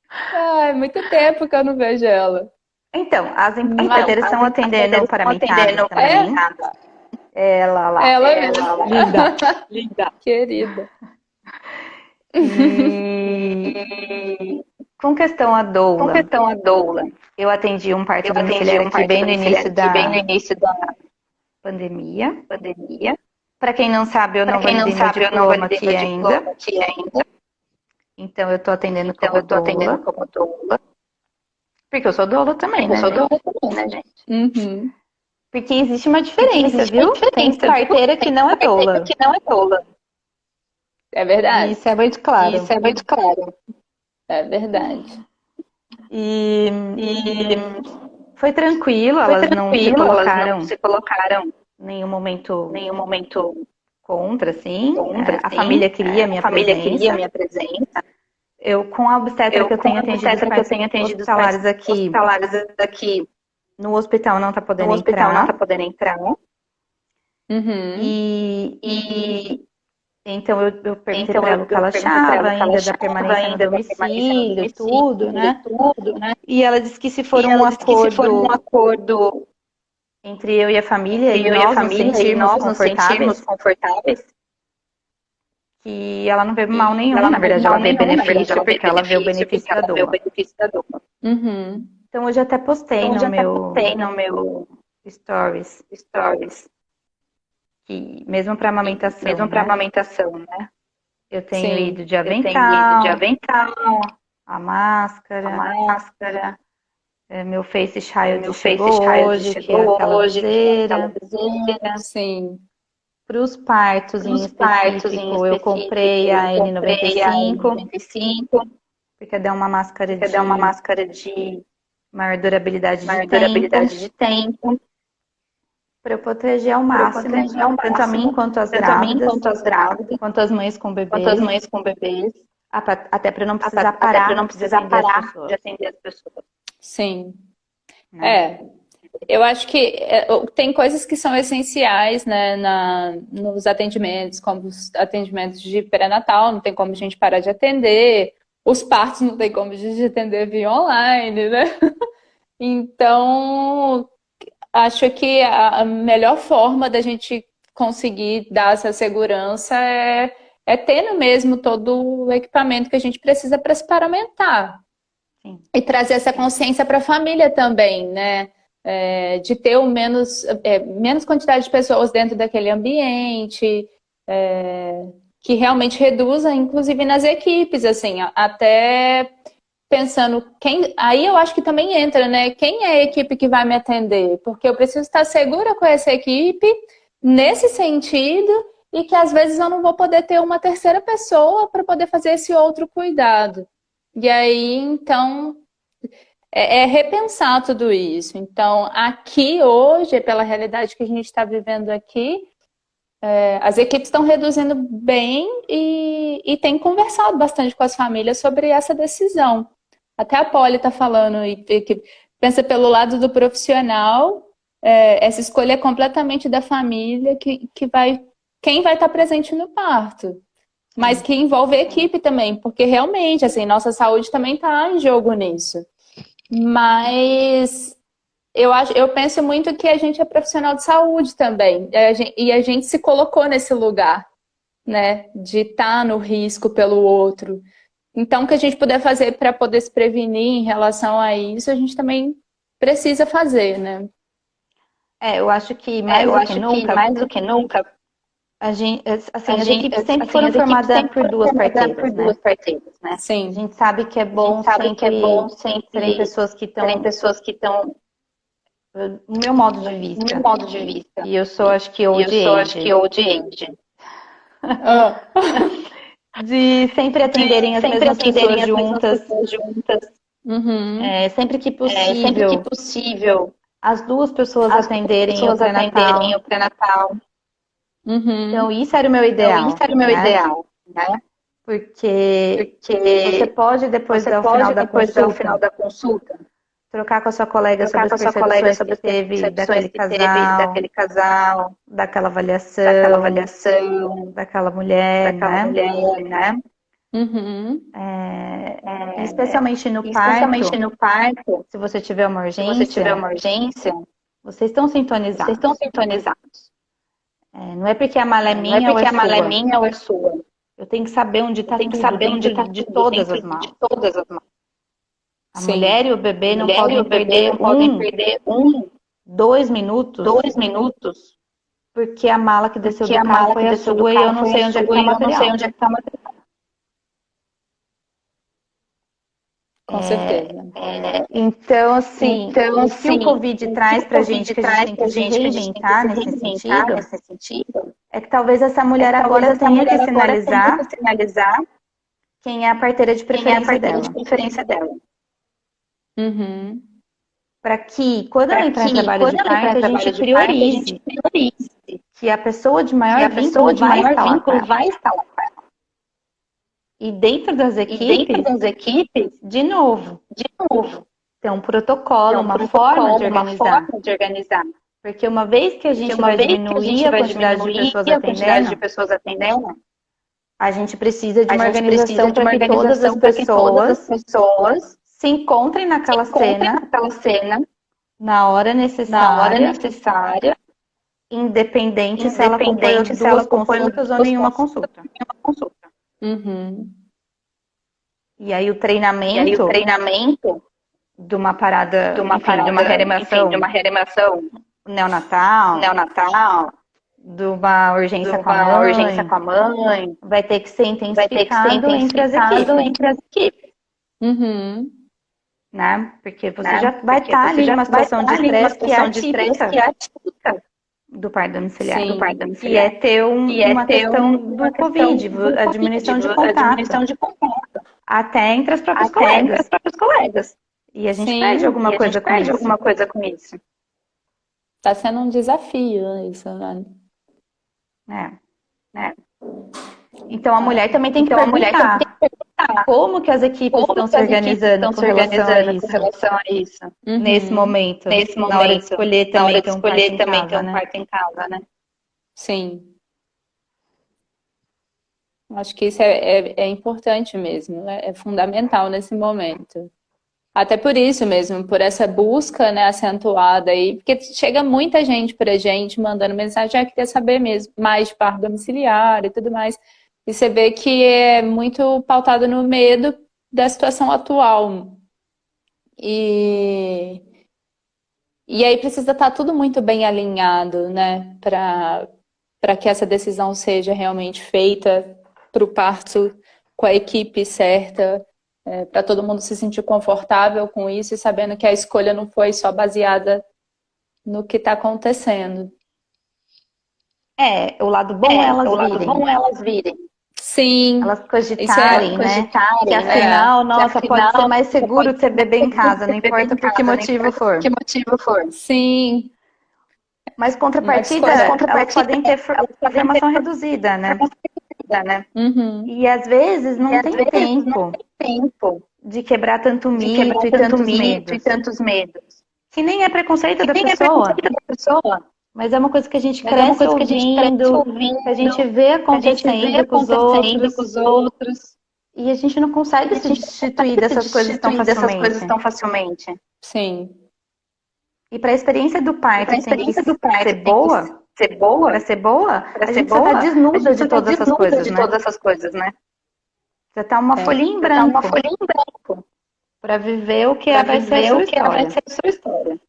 Ai, muito tempo que eu não vejo ela. Então, as empreiteiras estão atendendo paramentada também. Ela lá. Ela mesmo. Linda. Querida. E com questão a doula, eu atendi um parto domiciliar aqui bem no início da pandemia. Para quem não sabe, eu não validei meu diploma aqui ainda. Então, eu tô atendendo como doula. Porque eu sou doula também, né, gente? Uhum. Porque existe uma diferença, viu? Tem parteira que não é doula. É verdade. Isso é muito claro. É verdade. E foi tranquilo, elas não se colocaram em nenhum momento contra, assim. A família queria a minha presença. Eu, com a obstetra que eu tenho atendido os hospitalares aqui, no hospital não tá podendo entrar. Uhum. E então eu perguntei para ela o que ela achava ainda da permanência no domicílio, tudo, né? E ela disse que se for um acordo entre eu e a família e nós nos sentirmos confortáveis, que ela não vê mal nenhum, na verdade ela vê benefício, porque ela vê o benefício da doula. Uhum. Então hoje até postei no meu stories, que mesmo para amamentação, né? Eu tenho ido de avental, a máscara, meu face child chegou hoje, que é aquela viseira. Sim. Para os partos em específico, eu comprei a N95, porque dá uma máscara de maior durabilidade de tempo. Para eu proteger ao máximo, tanto a mim quanto as grávidas, quanto as mães com bebês, até para não precisar parar de atender as pessoas. Sim. Eu acho que tem coisas que são essenciais, né, nos atendimentos, como os atendimentos de pré-natal, não tem como a gente parar de atender, os partos não tem como a gente atender via online, né? Então, acho que a melhor forma da gente conseguir dar essa segurança é tendo mesmo todo o equipamento que a gente precisa para se paramentar. Sim. E trazer essa consciência para a família também, né? De ter menos quantidade de pessoas dentro daquele ambiente, que realmente reduza, inclusive nas equipes, assim, até pensando aí eu acho que também entra, né? Quem é a equipe que vai me atender? Porque eu preciso estar segura com essa equipe nesse sentido e que às vezes eu não vou poder ter uma terceira pessoa para poder fazer esse outro cuidado. E aí, então, repensar tudo isso. Então, aqui hoje, pela realidade que a gente está vivendo aqui, as equipes estão reduzindo bem e tem conversado bastante com as famílias sobre essa decisão. Até a Polly está falando que pensa pelo lado do profissional essa escolha é completamente da família quem vai estar presente no parto. Mas que envolve a equipe também, porque realmente, assim, nossa saúde também está em jogo nisso. Mas eu penso muito que a gente é profissional de saúde também, e a gente se colocou nesse lugar, né, de estar no risco pelo outro. Então, o que a gente puder fazer para poder se prevenir em relação a isso, a gente também precisa fazer, né? Eu acho que mais do que nunca, as equipes sempre foram formadas por duas parteiras, né? Sim. A gente sabe que é bom sempre serem pessoas que estão, no meu modo de vista, e eu sou, acho que, old age, de sempre atenderem as mesmas pessoas juntas. Uhum. Sempre que possível, as duas pessoas atenderem o pré-natal. Uhum. Então, isso era o meu ideal. Né? Porque você pode, depois do final da consulta, trocar com a sua colega sobre as percepções que teve daquele casal, daquela avaliação, daquela mulher, né? Uhum. Especialmente no parto, se você tiver uma urgência, vocês estão sintonizados. Não é porque a mala é minha ou é sua. Eu tenho que saber onde está tudo dentro de todas as malas. A mulher e o bebê não podem perder 2 minutos, porque a mala que desceu do carro foi a sua e eu não sei onde é que está o material. Com certeza. Então, assim, o que o Covid traz pra gente, que a gente tem que se reinventar nesse sentido, é que talvez essa mulher agora tenha que sinalizar quem é a parteira de preferência dela. Uhum. Para que, quando ela entrar em trabalho de parto, a gente priorize que a pessoa de maior vínculo vai estar lá com ela. E dentro das equipes, de novo, tem um protocolo, uma forma de organizar. Porque uma vez que a gente vai diminuir a quantidade de pessoas atendendo, a gente precisa de uma organização para que todas as pessoas se encontrem naquela cena na hora necessária, independente se ela acompanhou 2 consultas ou nenhuma consulta. Uhum. E aí o treinamento de uma parada, de uma reanimação neonatal, de uma urgência com a mãe, vai ter que ser intensificado entre as equipes. Uhum. Né? Porque você já vai estar ali numa situação de estresse que é atípica do parto domiciliar. Que é ter uma questão do Covid, a diminuição de contato. Até entre as próprias colegas. E a gente perde alguma coisa com isso. Tá sendo um desafio isso, né? Então a mulher também tem que perguntar como que as equipes estão se organizando com relação a isso. Uhum. Nesse momento, na hora de escolher também ter um parto em casa, né? Sim. Acho que isso é importante mesmo, né? É fundamental nesse momento. Até por isso mesmo, por essa busca, né, acentuada aí, porque chega muita gente pra gente mandando mensagem, queria saber mesmo mais de parto domiciliar e tudo mais. E você vê que é muito pautado no medo da situação atual. E aí precisa estar tudo muito bem alinhado, né, para que essa decisão seja realmente feita para o parto com a equipe certa, para todo mundo se sentir confortável com isso e sabendo que a escolha não foi só baseada no que está acontecendo. O lado bom elas virem. Sim. Elas cogitarem, né? Que afinal, pode ser mais seguro ter bebê em casa, não importa por que motivo for. Sim. Mas contrapartida, elas podem ter formação reduzida, né? Uhum. E às vezes não tem tempo de quebrar tanto mito e tantos medos. Que nem é preconceito da Nem é pessoa, preconceito da pessoa, mas é uma coisa que a gente mas é uma cresce coisa que a gente cresce ouvindo, que a gente ouvindo, vê que a gente vê acontecendo com os acontecendo com outros, os outros, e a gente não consegue e a se gente não destituir consegue se dessas coisas tão destituir dessas coisas facilmente. tão facilmente. Sim. E para a experiência do E para parto a tem que experiência do ser parto tem que boa, ser para boa, ser boa, para a ser gente precisa estar boa, a desnuda gente de precisa estar todas essas desnuda coisas, de né? todas essas coisas, né? Já tá uma É. folhinha em Já tá uma branco folhinha em branco para viver o que para vai ser a viver sua o que vai história. ser a sua história.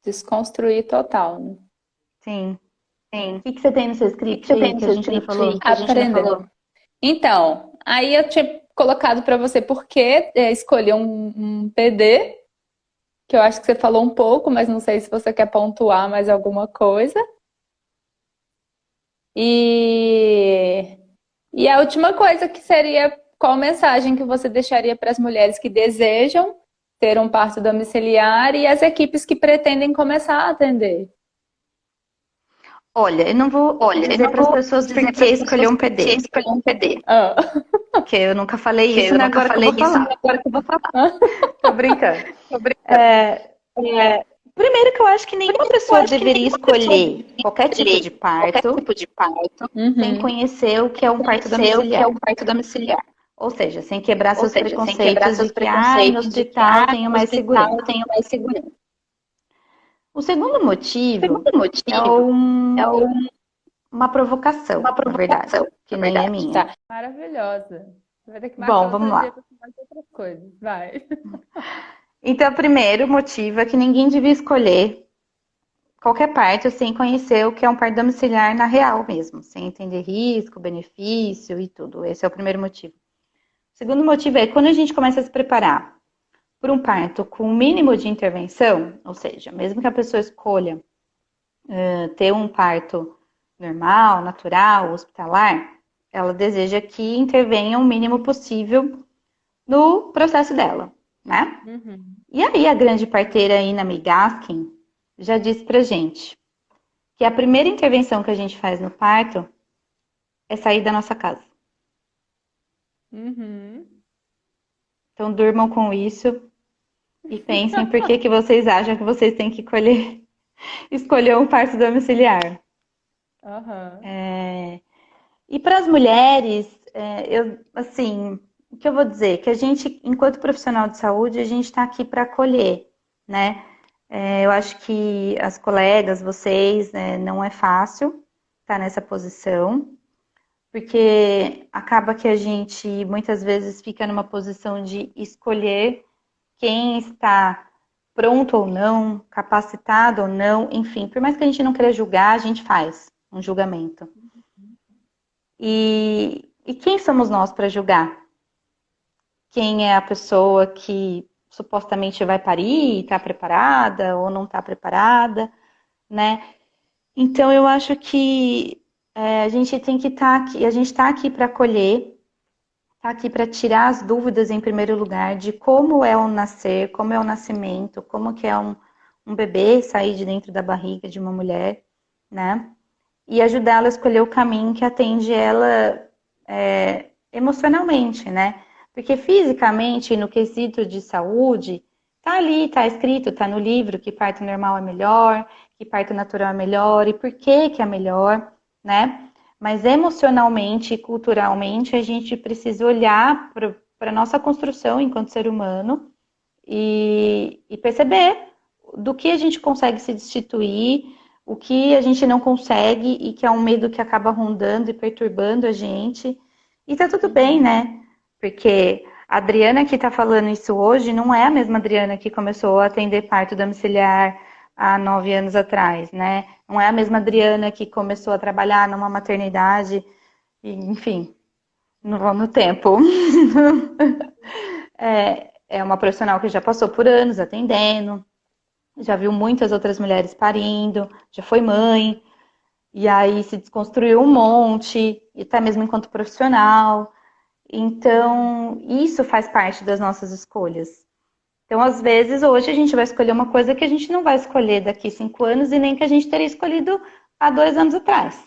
Desconstruir total, né? Sim. Sim. O que você tem no seu O que script você tem aí no que a seu gente não script aí falou? que a gente não Aprender. falou? Então, aí eu tinha colocado para você por que escolher um PD, que eu acho que você falou um pouco, mas não sei se você quer pontuar mais alguma coisa. E, e a última coisa que seria qual mensagem que você deixaria para as mulheres que desejam ter um parto domiciliar e as equipes que pretendem começar a atender? Olha, eu não vou Olha, eu dizer não para as vou pessoas por dizer que para as escolher pessoas um por que PD, escolher um PD, Ah. porque eu nunca falei porque isso, eu né? nunca Agora que eu falei vou isso, falar. mas agora que eu vou falar. Tô brincando. Tô brincando. É, primeiro que eu acho que nenhuma Primeiro, eu pessoa acho que deveria nenhuma pessoa escolher deveria qualquer tipo de escolher qualquer parto tipo de parto sem Uhum. conhecer o que é um parto conhecer o que é domiciliar. o parto domiciliar. Ou seja, sem quebrar Ou seus seja, sem quebrar preconceitos de seus que, ai, no preconceitos de que, hospital tenho no mais hospital eu segurança. tenho mais segurança. O segundo O motivo segundo é motivo é uma provocação, uma na verdade, provocação, que na nem é verdade. minha. Tá. Maravilhosa. Você vai ter que marcar Bom, vamos outro dia lá. para falar de outras coisas. Vai. Então, o primeiro motivo é que ninguém devia escolher qualquer parto sem conhecer o que é um parto domiciliar na real mesmo, sem entender risco, benefício e tudo. Esse é o primeiro motivo. O segundo motivo é quando a gente começa a se preparar para um parto com o mínimo de intervenção, ou seja, mesmo que a pessoa escolha ter um parto normal, natural, hospitalar, ela deseja que intervenha o mínimo possível no processo dela, né? Uhum. E aí a grande parteira Ina Migaskin já disse pra gente que a primeira intervenção que a gente faz no parto é sair da nossa casa. Uhum. Então durmam com isso e pensem por que que vocês acham que vocês têm que escolher um parto domiciliar. Aham. E para as mulheres, assim, o que eu vou dizer? Que a gente, enquanto profissional de saúde, a gente está aqui para acolher, né? Eu acho que as colegas, vocês, né, não é fácil estar nessa posição, porque acaba que a gente muitas vezes fica numa posição de escolher quem está pronto ou não, capacitado ou não, enfim, por mais que a gente não queira julgar, a gente faz um julgamento. E quem somos nós para julgar? Quem é a pessoa que supostamente vai parir, está preparada ou não está preparada, né? Então eu acho que a gente tem que estar aqui, a gente está aqui para acolher, está aqui para tirar as dúvidas em primeiro lugar de como é o nascer, como é o nascimento, como que é um bebê sair de dentro da barriga de uma mulher, né? E ajudar ela a escolher o caminho que atende ela emocionalmente, né? Porque fisicamente, no quesito de saúde, tá ali, tá escrito, tá no livro que parto normal é melhor, que parto natural é melhor e por que que é melhor, né? Mas emocionalmente e culturalmente a gente precisa olhar para a nossa construção enquanto ser humano e perceber do que a gente consegue se destituir, o que a gente não consegue e que é um medo que acaba rondando e perturbando a gente. E tá tudo bem, né? Porque a Adriana que tá falando isso hoje não é a mesma Adriana que começou a atender parto domiciliar há 9 anos atrás, né? Não é a mesma Adriana que começou a trabalhar numa maternidade, enfim, não vão no tempo. É uma profissional que já passou por anos atendendo, já viu muitas outras mulheres parindo, já foi mãe, e aí se desconstruiu um monte, e até mesmo enquanto profissional. Então, isso faz parte das nossas escolhas. Então, às vezes, hoje a gente vai escolher uma coisa que a gente não vai escolher daqui 5 anos e nem que a gente teria escolhido há 2 anos atrás.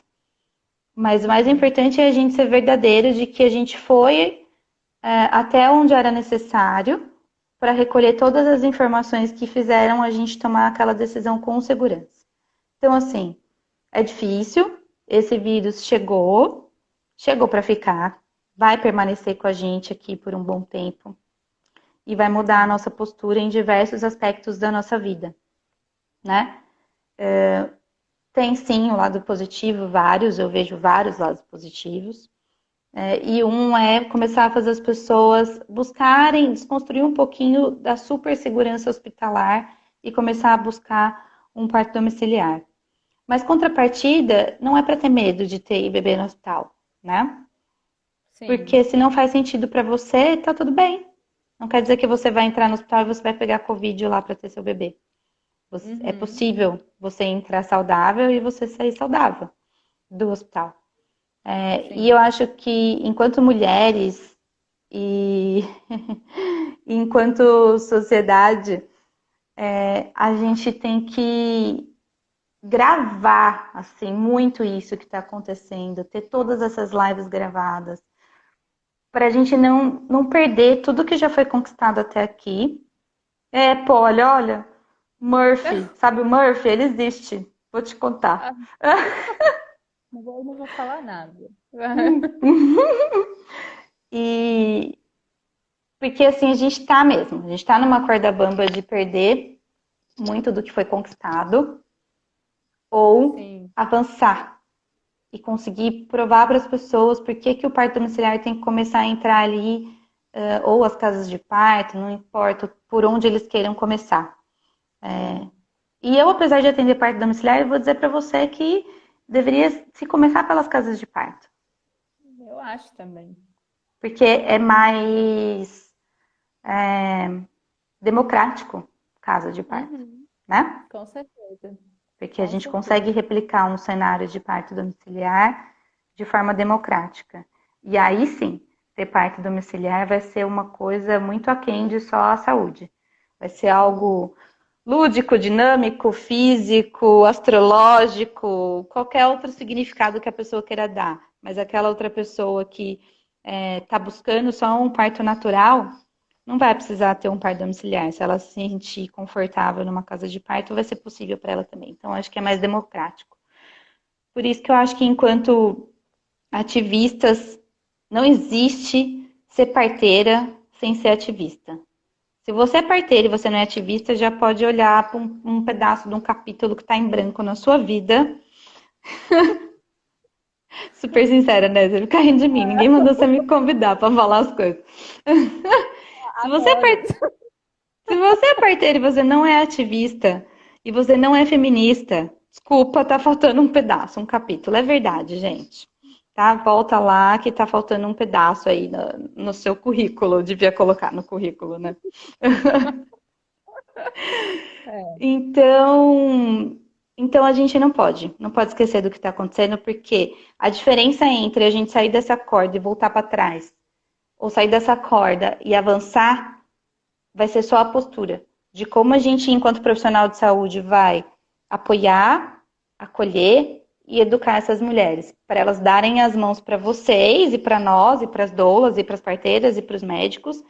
Mas o mais importante é a gente ser verdadeiro de que a gente foi até onde era necessário, para recolher todas as informações que fizeram a gente tomar aquela decisão com segurança. Então, assim, é difícil, esse vírus chegou para ficar, vai permanecer com a gente aqui por um bom tempo e vai mudar a nossa postura em diversos aspectos da nossa vida, né? Tem sim o lado positivo, vários, eu vejo vários lados positivos. E um é começar a fazer as pessoas buscarem, desconstruir um pouquinho da supersegurança hospitalar e começar a buscar um parto domiciliar. Mas contrapartida, não é para ter medo de ter bebê no hospital, né? Sim. Porque se não faz sentido para você, tá tudo bem. Não quer dizer que você vai entrar no hospital e você vai pegar Covid lá para ter seu bebê. É possível você entrar saudável e você sair saudável do hospital. E eu acho que enquanto mulheres e enquanto sociedade, a gente tem que gravar assim muito isso que está acontecendo, ter todas essas lives gravadas, para a gente não perder tudo que já foi conquistado até aqui. Pô, olha, Murphy, sabe o Murphy? Ele existe. Vou te contar. Não vou falar nada. E porque assim, a gente tá mesmo, a gente tá numa corda bamba de perder muito do que foi conquistado ou avançar e conseguir provar para as pessoas por que o parto domiciliar tem que começar a entrar ali, ou as casas de parto, não importa por onde eles queiram começar. E eu, apesar de atender parto domiciliar, eu vou dizer para você que deveria se começar pelas casas de parto. Eu acho também. Porque é mais democrático casa de parto, né? Com certeza. Porque a gente consegue replicar um cenário de parto domiciliar de forma democrática. E aí sim, ter parto domiciliar vai ser uma coisa muito aquém de só a saúde. Vai ser algo lúdico, dinâmico, físico, astrológico, qualquer outro significado que a pessoa queira dar. Mas aquela outra pessoa que está buscando só um parto natural, não vai precisar ter um parto domiciliar. Se ela se sentir confortável numa casa de parto, vai ser possível para ela também. Então, acho que é mais democrático. Por isso que eu acho que enquanto ativistas, não existe ser parteira sem ser ativista. Se você é parteira e você não é ativista, já pode olhar para um pedaço de um capítulo que está em branco na sua vida. Super sincera, né? Você fica rindo de mim. Ninguém mandou você me convidar para falar as coisas. Se você é parteira e você não é ativista e você não é feminista, desculpa, tá faltando um pedaço, um capítulo. É verdade, gente. Tá? Volta lá que tá faltando um pedaço aí no seu currículo. Eu devia colocar no currículo, né? Então a gente não pode esquecer do que está acontecendo, porque a diferença entre a gente sair dessa corda e voltar para trás, ou sair dessa corda e avançar, vai ser só a postura de como a gente, enquanto profissional de saúde, vai apoiar, acolher e educar essas mulheres, para elas darem as mãos para vocês e para nós, e para as doulas, e para as parteiras, e para os médicos,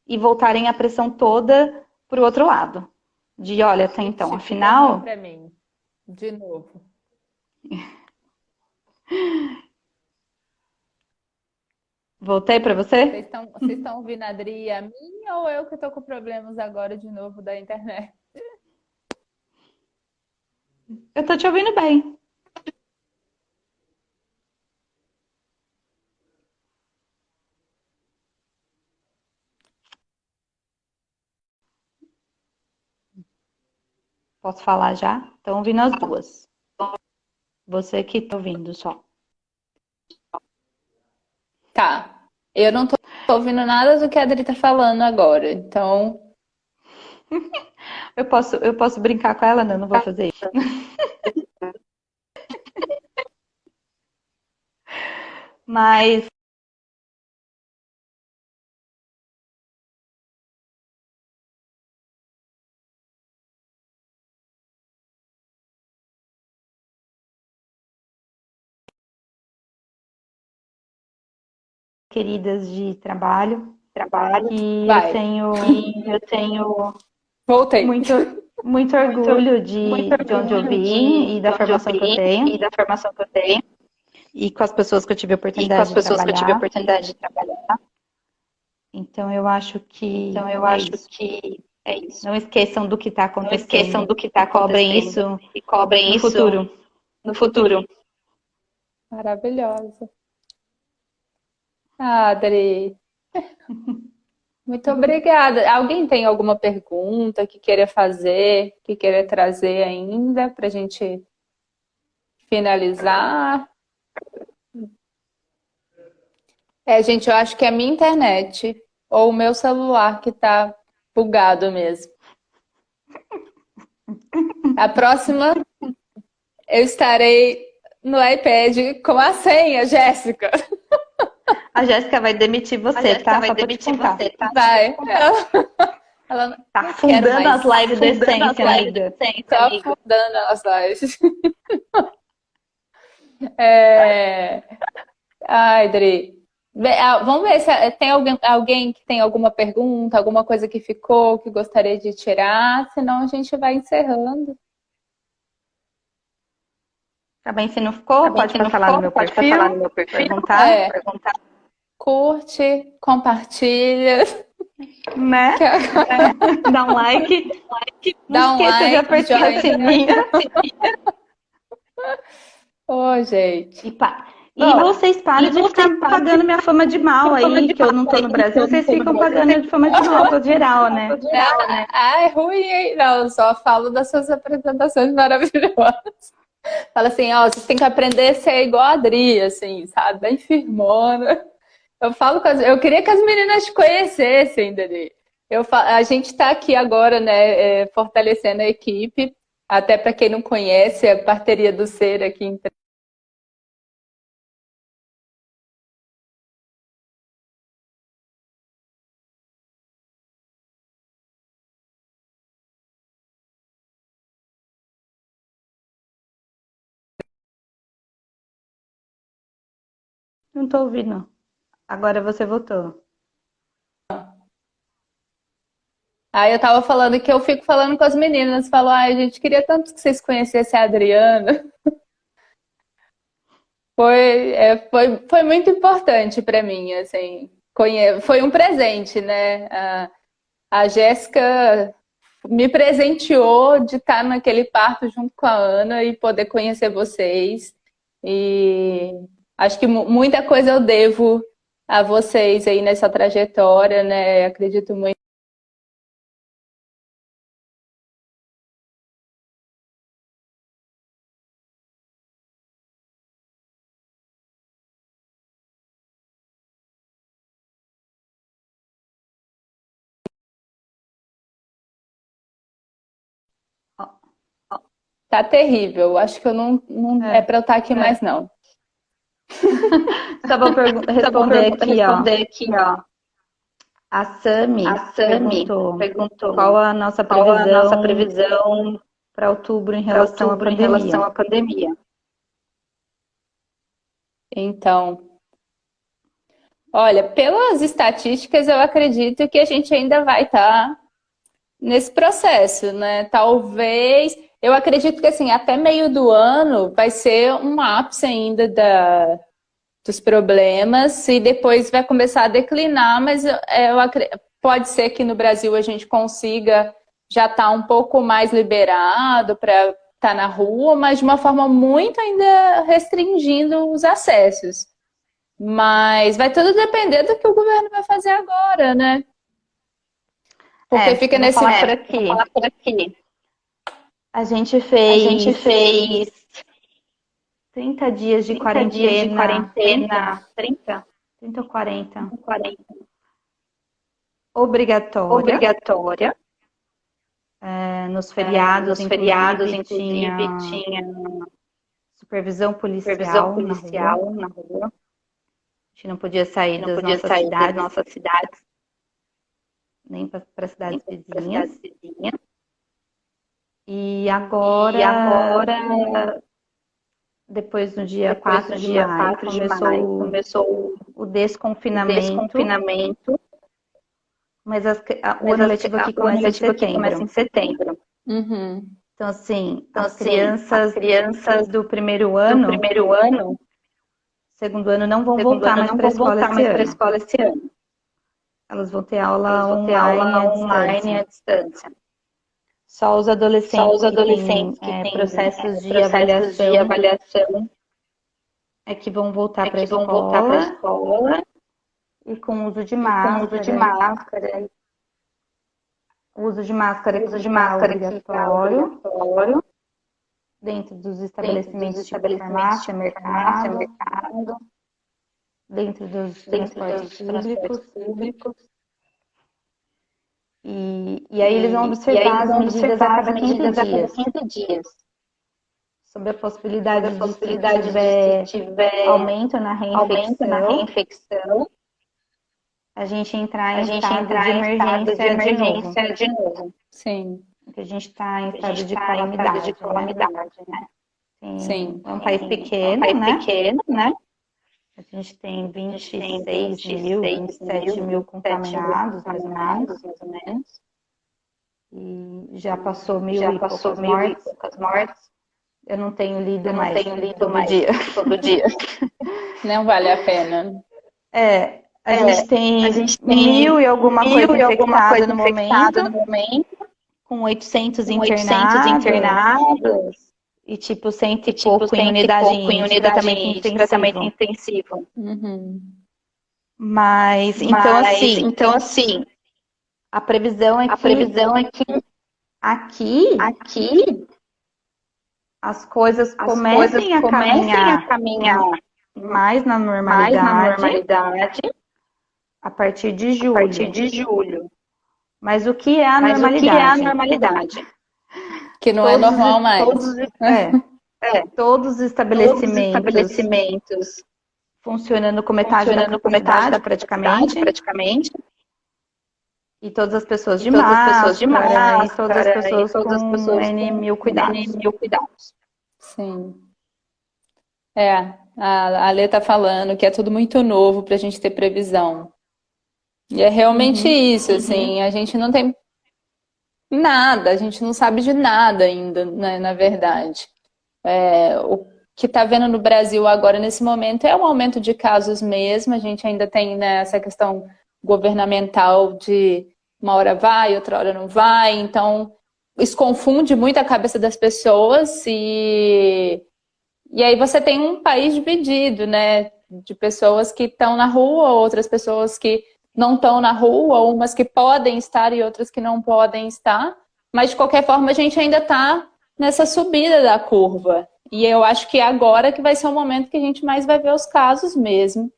e voltarem a pressão toda para o outro lado. De, olha, até então, afinal... Para mim, de novo. Voltei para você? Vocês estão ouvindo a Adri e a minha ou eu que estou com problemas agora de novo da internet? Eu tô te ouvindo bem. Posso falar já? Estão ouvindo as duas. Você que tá ouvindo só. Tá. Eu não tô ouvindo nada do que a Adri tá falando agora, então. Eu posso brincar com ela? Não vou fazer isso. Mas queridas de trabalho, trabalho. E Vai. Eu tenho Voltei. muito orgulho de onde eu vim e da de onde eu formação que eu vim tenho. e da formação que eu tenho. E com as pessoas que eu tive a E com oportunidade as de pessoas que eu tive a trabalhar. oportunidade de trabalhar. Então, eu acho que Então, eu é acho isso. que é isso. Não esqueçam do que está Não esqueçam acontecendo. do que está E cobrem acontecendo. isso E cobrem no isso futuro. no futuro. Maravilhosa. Ah, Adri, muito obrigada. Alguém tem alguma pergunta que queira fazer, que queira trazer ainda para a gente finalizar? Gente, eu acho que é a minha internet ou o meu celular que tá bugado mesmo. A próxima eu estarei no iPad com a senha, Jéssica. A Jéssica vai demitir você, tá? Vai Só pra te demitir contar. você, tá? Vai. Ela Tá não quero afundando mais. as lives decência, amiga. Tô afundando as lives. É... Ai, Dri. Vamos ver se tem alguém que tem alguma pergunta, alguma coisa que ficou, que gostaria de tirar, senão a gente vai encerrando. Tá bem, se não ficou, pode passar lá no meu Pode perfil. passar lá no meu perfil. Perguntar. Perguntar. Curte, compartilha, Né? Dá um like. dá Não um esqueça de like, apertar o joinha. sininho. Ô, gente. E vocês parem de ficar pagando minha fama de mal aí, que eu não tô no Brasil, vocês ficam pagando de fama de mal pra geral, né? É ruim, hein? Não, eu só falo das suas apresentações maravilhosas. Fala assim, ó, vocês têm que aprender a ser igual a Adri, assim, sabe? Bem firmona. Eu queria que as meninas te conhecessem, Adri. A gente está aqui agora, né, fortalecendo a equipe. Até para quem não conhece, a Parceria do Ser aqui em Não tô ouvindo. Agora você voltou. Aí eu tava falando que eu fico falando com as meninas, falo, ai, gente, queria tanto que vocês conhecessem a Adriana. Foi muito importante para mim, assim, foi um presente, né? A Jéssica me presenteou de estar naquele parto junto com a Ana e poder conhecer vocês. E acho que muita coisa eu devo a vocês aí nessa trajetória, né? Acredito muito. Tá terrível. Acho que eu não é para eu estar aqui mais, não. Só vou responder aqui, ó. A Sami perguntou qual a nossa previsão para outubro em relação à pandemia. Então, olha, pelas estatísticas, eu acredito que a gente ainda vai estar nesse processo, né? Talvez, eu acredito que assim, até meio do ano vai ser um ápice ainda dos problemas e depois vai começar a declinar, mas pode ser que no Brasil a gente consiga já estar um pouco mais liberado para estar na rua, mas de uma forma muito ainda restringindo os acessos. Mas vai tudo depender do que o governo vai fazer agora, né? Porque fica nesse... Vou falar por aqui. A gente fez 30 dias de quarentena. 30 ou 40? Obrigatória. Nos feriados, inclusive, tinha supervisão policial na rua. A gente não podia sair das nossas cidades. Nem para cidades vizinhas. E agora, depois do dia 4 de maio, começou o desconfinamento. Mas o ano letivo aqui começa em setembro. Uhum. Então, assim, as crianças do primeiro ano, segundo ano, não vão voltar mais para a escola esse ano. Elas vão ter aula online à distância. Só os adolescentes que têm processos de avaliação é que vão voltar para a escola e com uso de máscara. O uso de máscara que está obrigatório dentro dos estabelecimentos tipo farmácia, mercado, dentro dos transportes públicos. E aí eles vão observar as medidas a cada 15 dias. Sobre a possibilidade de se tiver aumento na reinfecção, a gente entrar em estado de emergência de novo. Sim. Porque a gente está em estado de calamidade, né? Sim. É um país pequeno, né? A gente tem 26 mil, 27 mil contaminados, mais ou menos. E já passou mil e poucas mortes. Eu não tenho lido mais todo dia. Não vale a pena. A gente tem mil e alguma coisa infectada no momento, com 800 internados. E tipo, cento e pouco em unidade em tratamento intensivo. Uhum. Mas, então assim, a previsão é que aqui as coisas comecem a caminhar mais na normalidade a partir de julho. Mas o que é a normalidade? Que não é normal mais. Todos os estabelecimentos funcionando com metade da capacidade, praticamente. E todas as pessoas de máscara, e todas as pessoas com N mil cuidados. Sim. A Lê tá falando que é tudo muito novo pra gente ter previsão. E é realmente isso, assim, a gente não tem nada, a gente não sabe de nada ainda, né, na verdade. O que está vendo no Brasil agora, nesse momento, é um aumento de casos mesmo. A gente ainda tem, né, essa questão governamental de uma hora vai, outra hora não vai. Então, isso confunde muito a cabeça das pessoas. E aí você tem um país dividido, né? De pessoas que estão na rua, outras pessoas que não estão na rua, umas que podem estar e outras que não podem estar. Mas, de qualquer forma, a gente ainda está nessa subida da curva. E eu acho que agora que vai ser o momento que a gente mais vai ver os casos mesmo.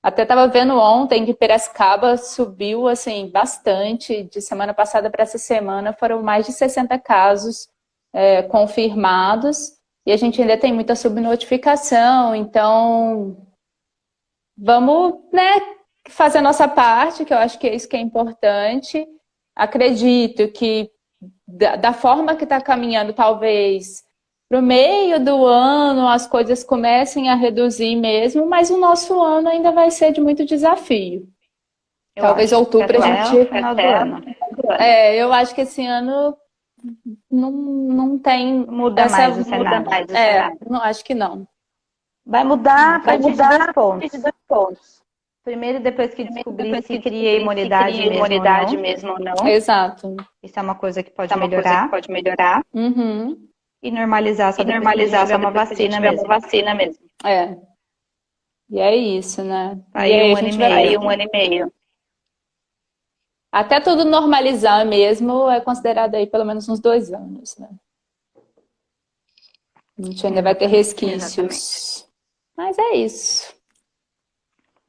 Até estava vendo ontem que Piracicaba subiu assim bastante. De semana passada para essa semana foram mais de 60 casos confirmados. E a gente ainda tem muita subnotificação. Então, vamos, né, fazer a nossa parte, que eu acho que é isso que é importante. Acredito que da forma que está caminhando, talvez para o meio do ano as coisas comecem a reduzir mesmo, mas o nosso ano ainda vai ser de muito desafio. Talvez outubro a gente... final do ano. Eu acho que esse ano não tem... Muda mais o cenário. Não, acho que não. Vai mudar a partir de 2 pontos. Primeiro, depois que descobrir se cria imunidade mesmo ou não. Exato. Isso é uma coisa que pode melhorar. Uhum. E normalizar só depois que tiver uma vacina mesmo. E é isso, né? Aí um ano e meio. Até tudo normalizar mesmo é considerado aí pelo menos uns 2 anos, né? A gente ainda vai ter resquícios. Exatamente. Mas é isso.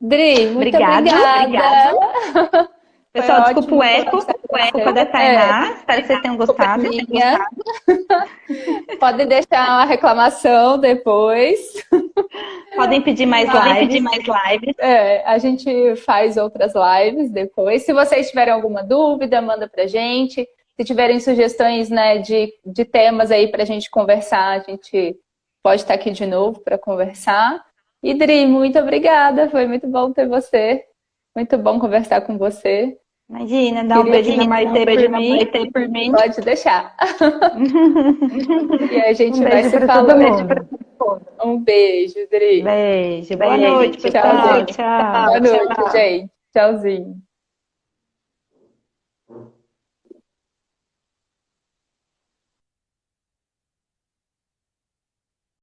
Dri, muito obrigada. Pessoal, desculpa o eco, desculpa da Tainá. Espero que vocês tenham gostado. Podem deixar uma reclamação depois. Podem pedir mais lives. A gente faz outras lives depois. Se vocês tiverem alguma dúvida, manda pra gente. Se tiverem sugestões, né, de temas aí pra gente conversar, a gente pode estar aqui de novo para conversar. E Dri, muito obrigada. Foi muito bom ter você. Muito bom conversar com você. Imagina, dá um beijo na Maitê por mim. Pode deixar. E a gente Um vai beijo se para todo falando. mundo. Um beijo, Dri. Beijo. Boa Beijo. noite, pessoal. Tchauzinho. Tchau. Boa noite, gente. Tchauzinho.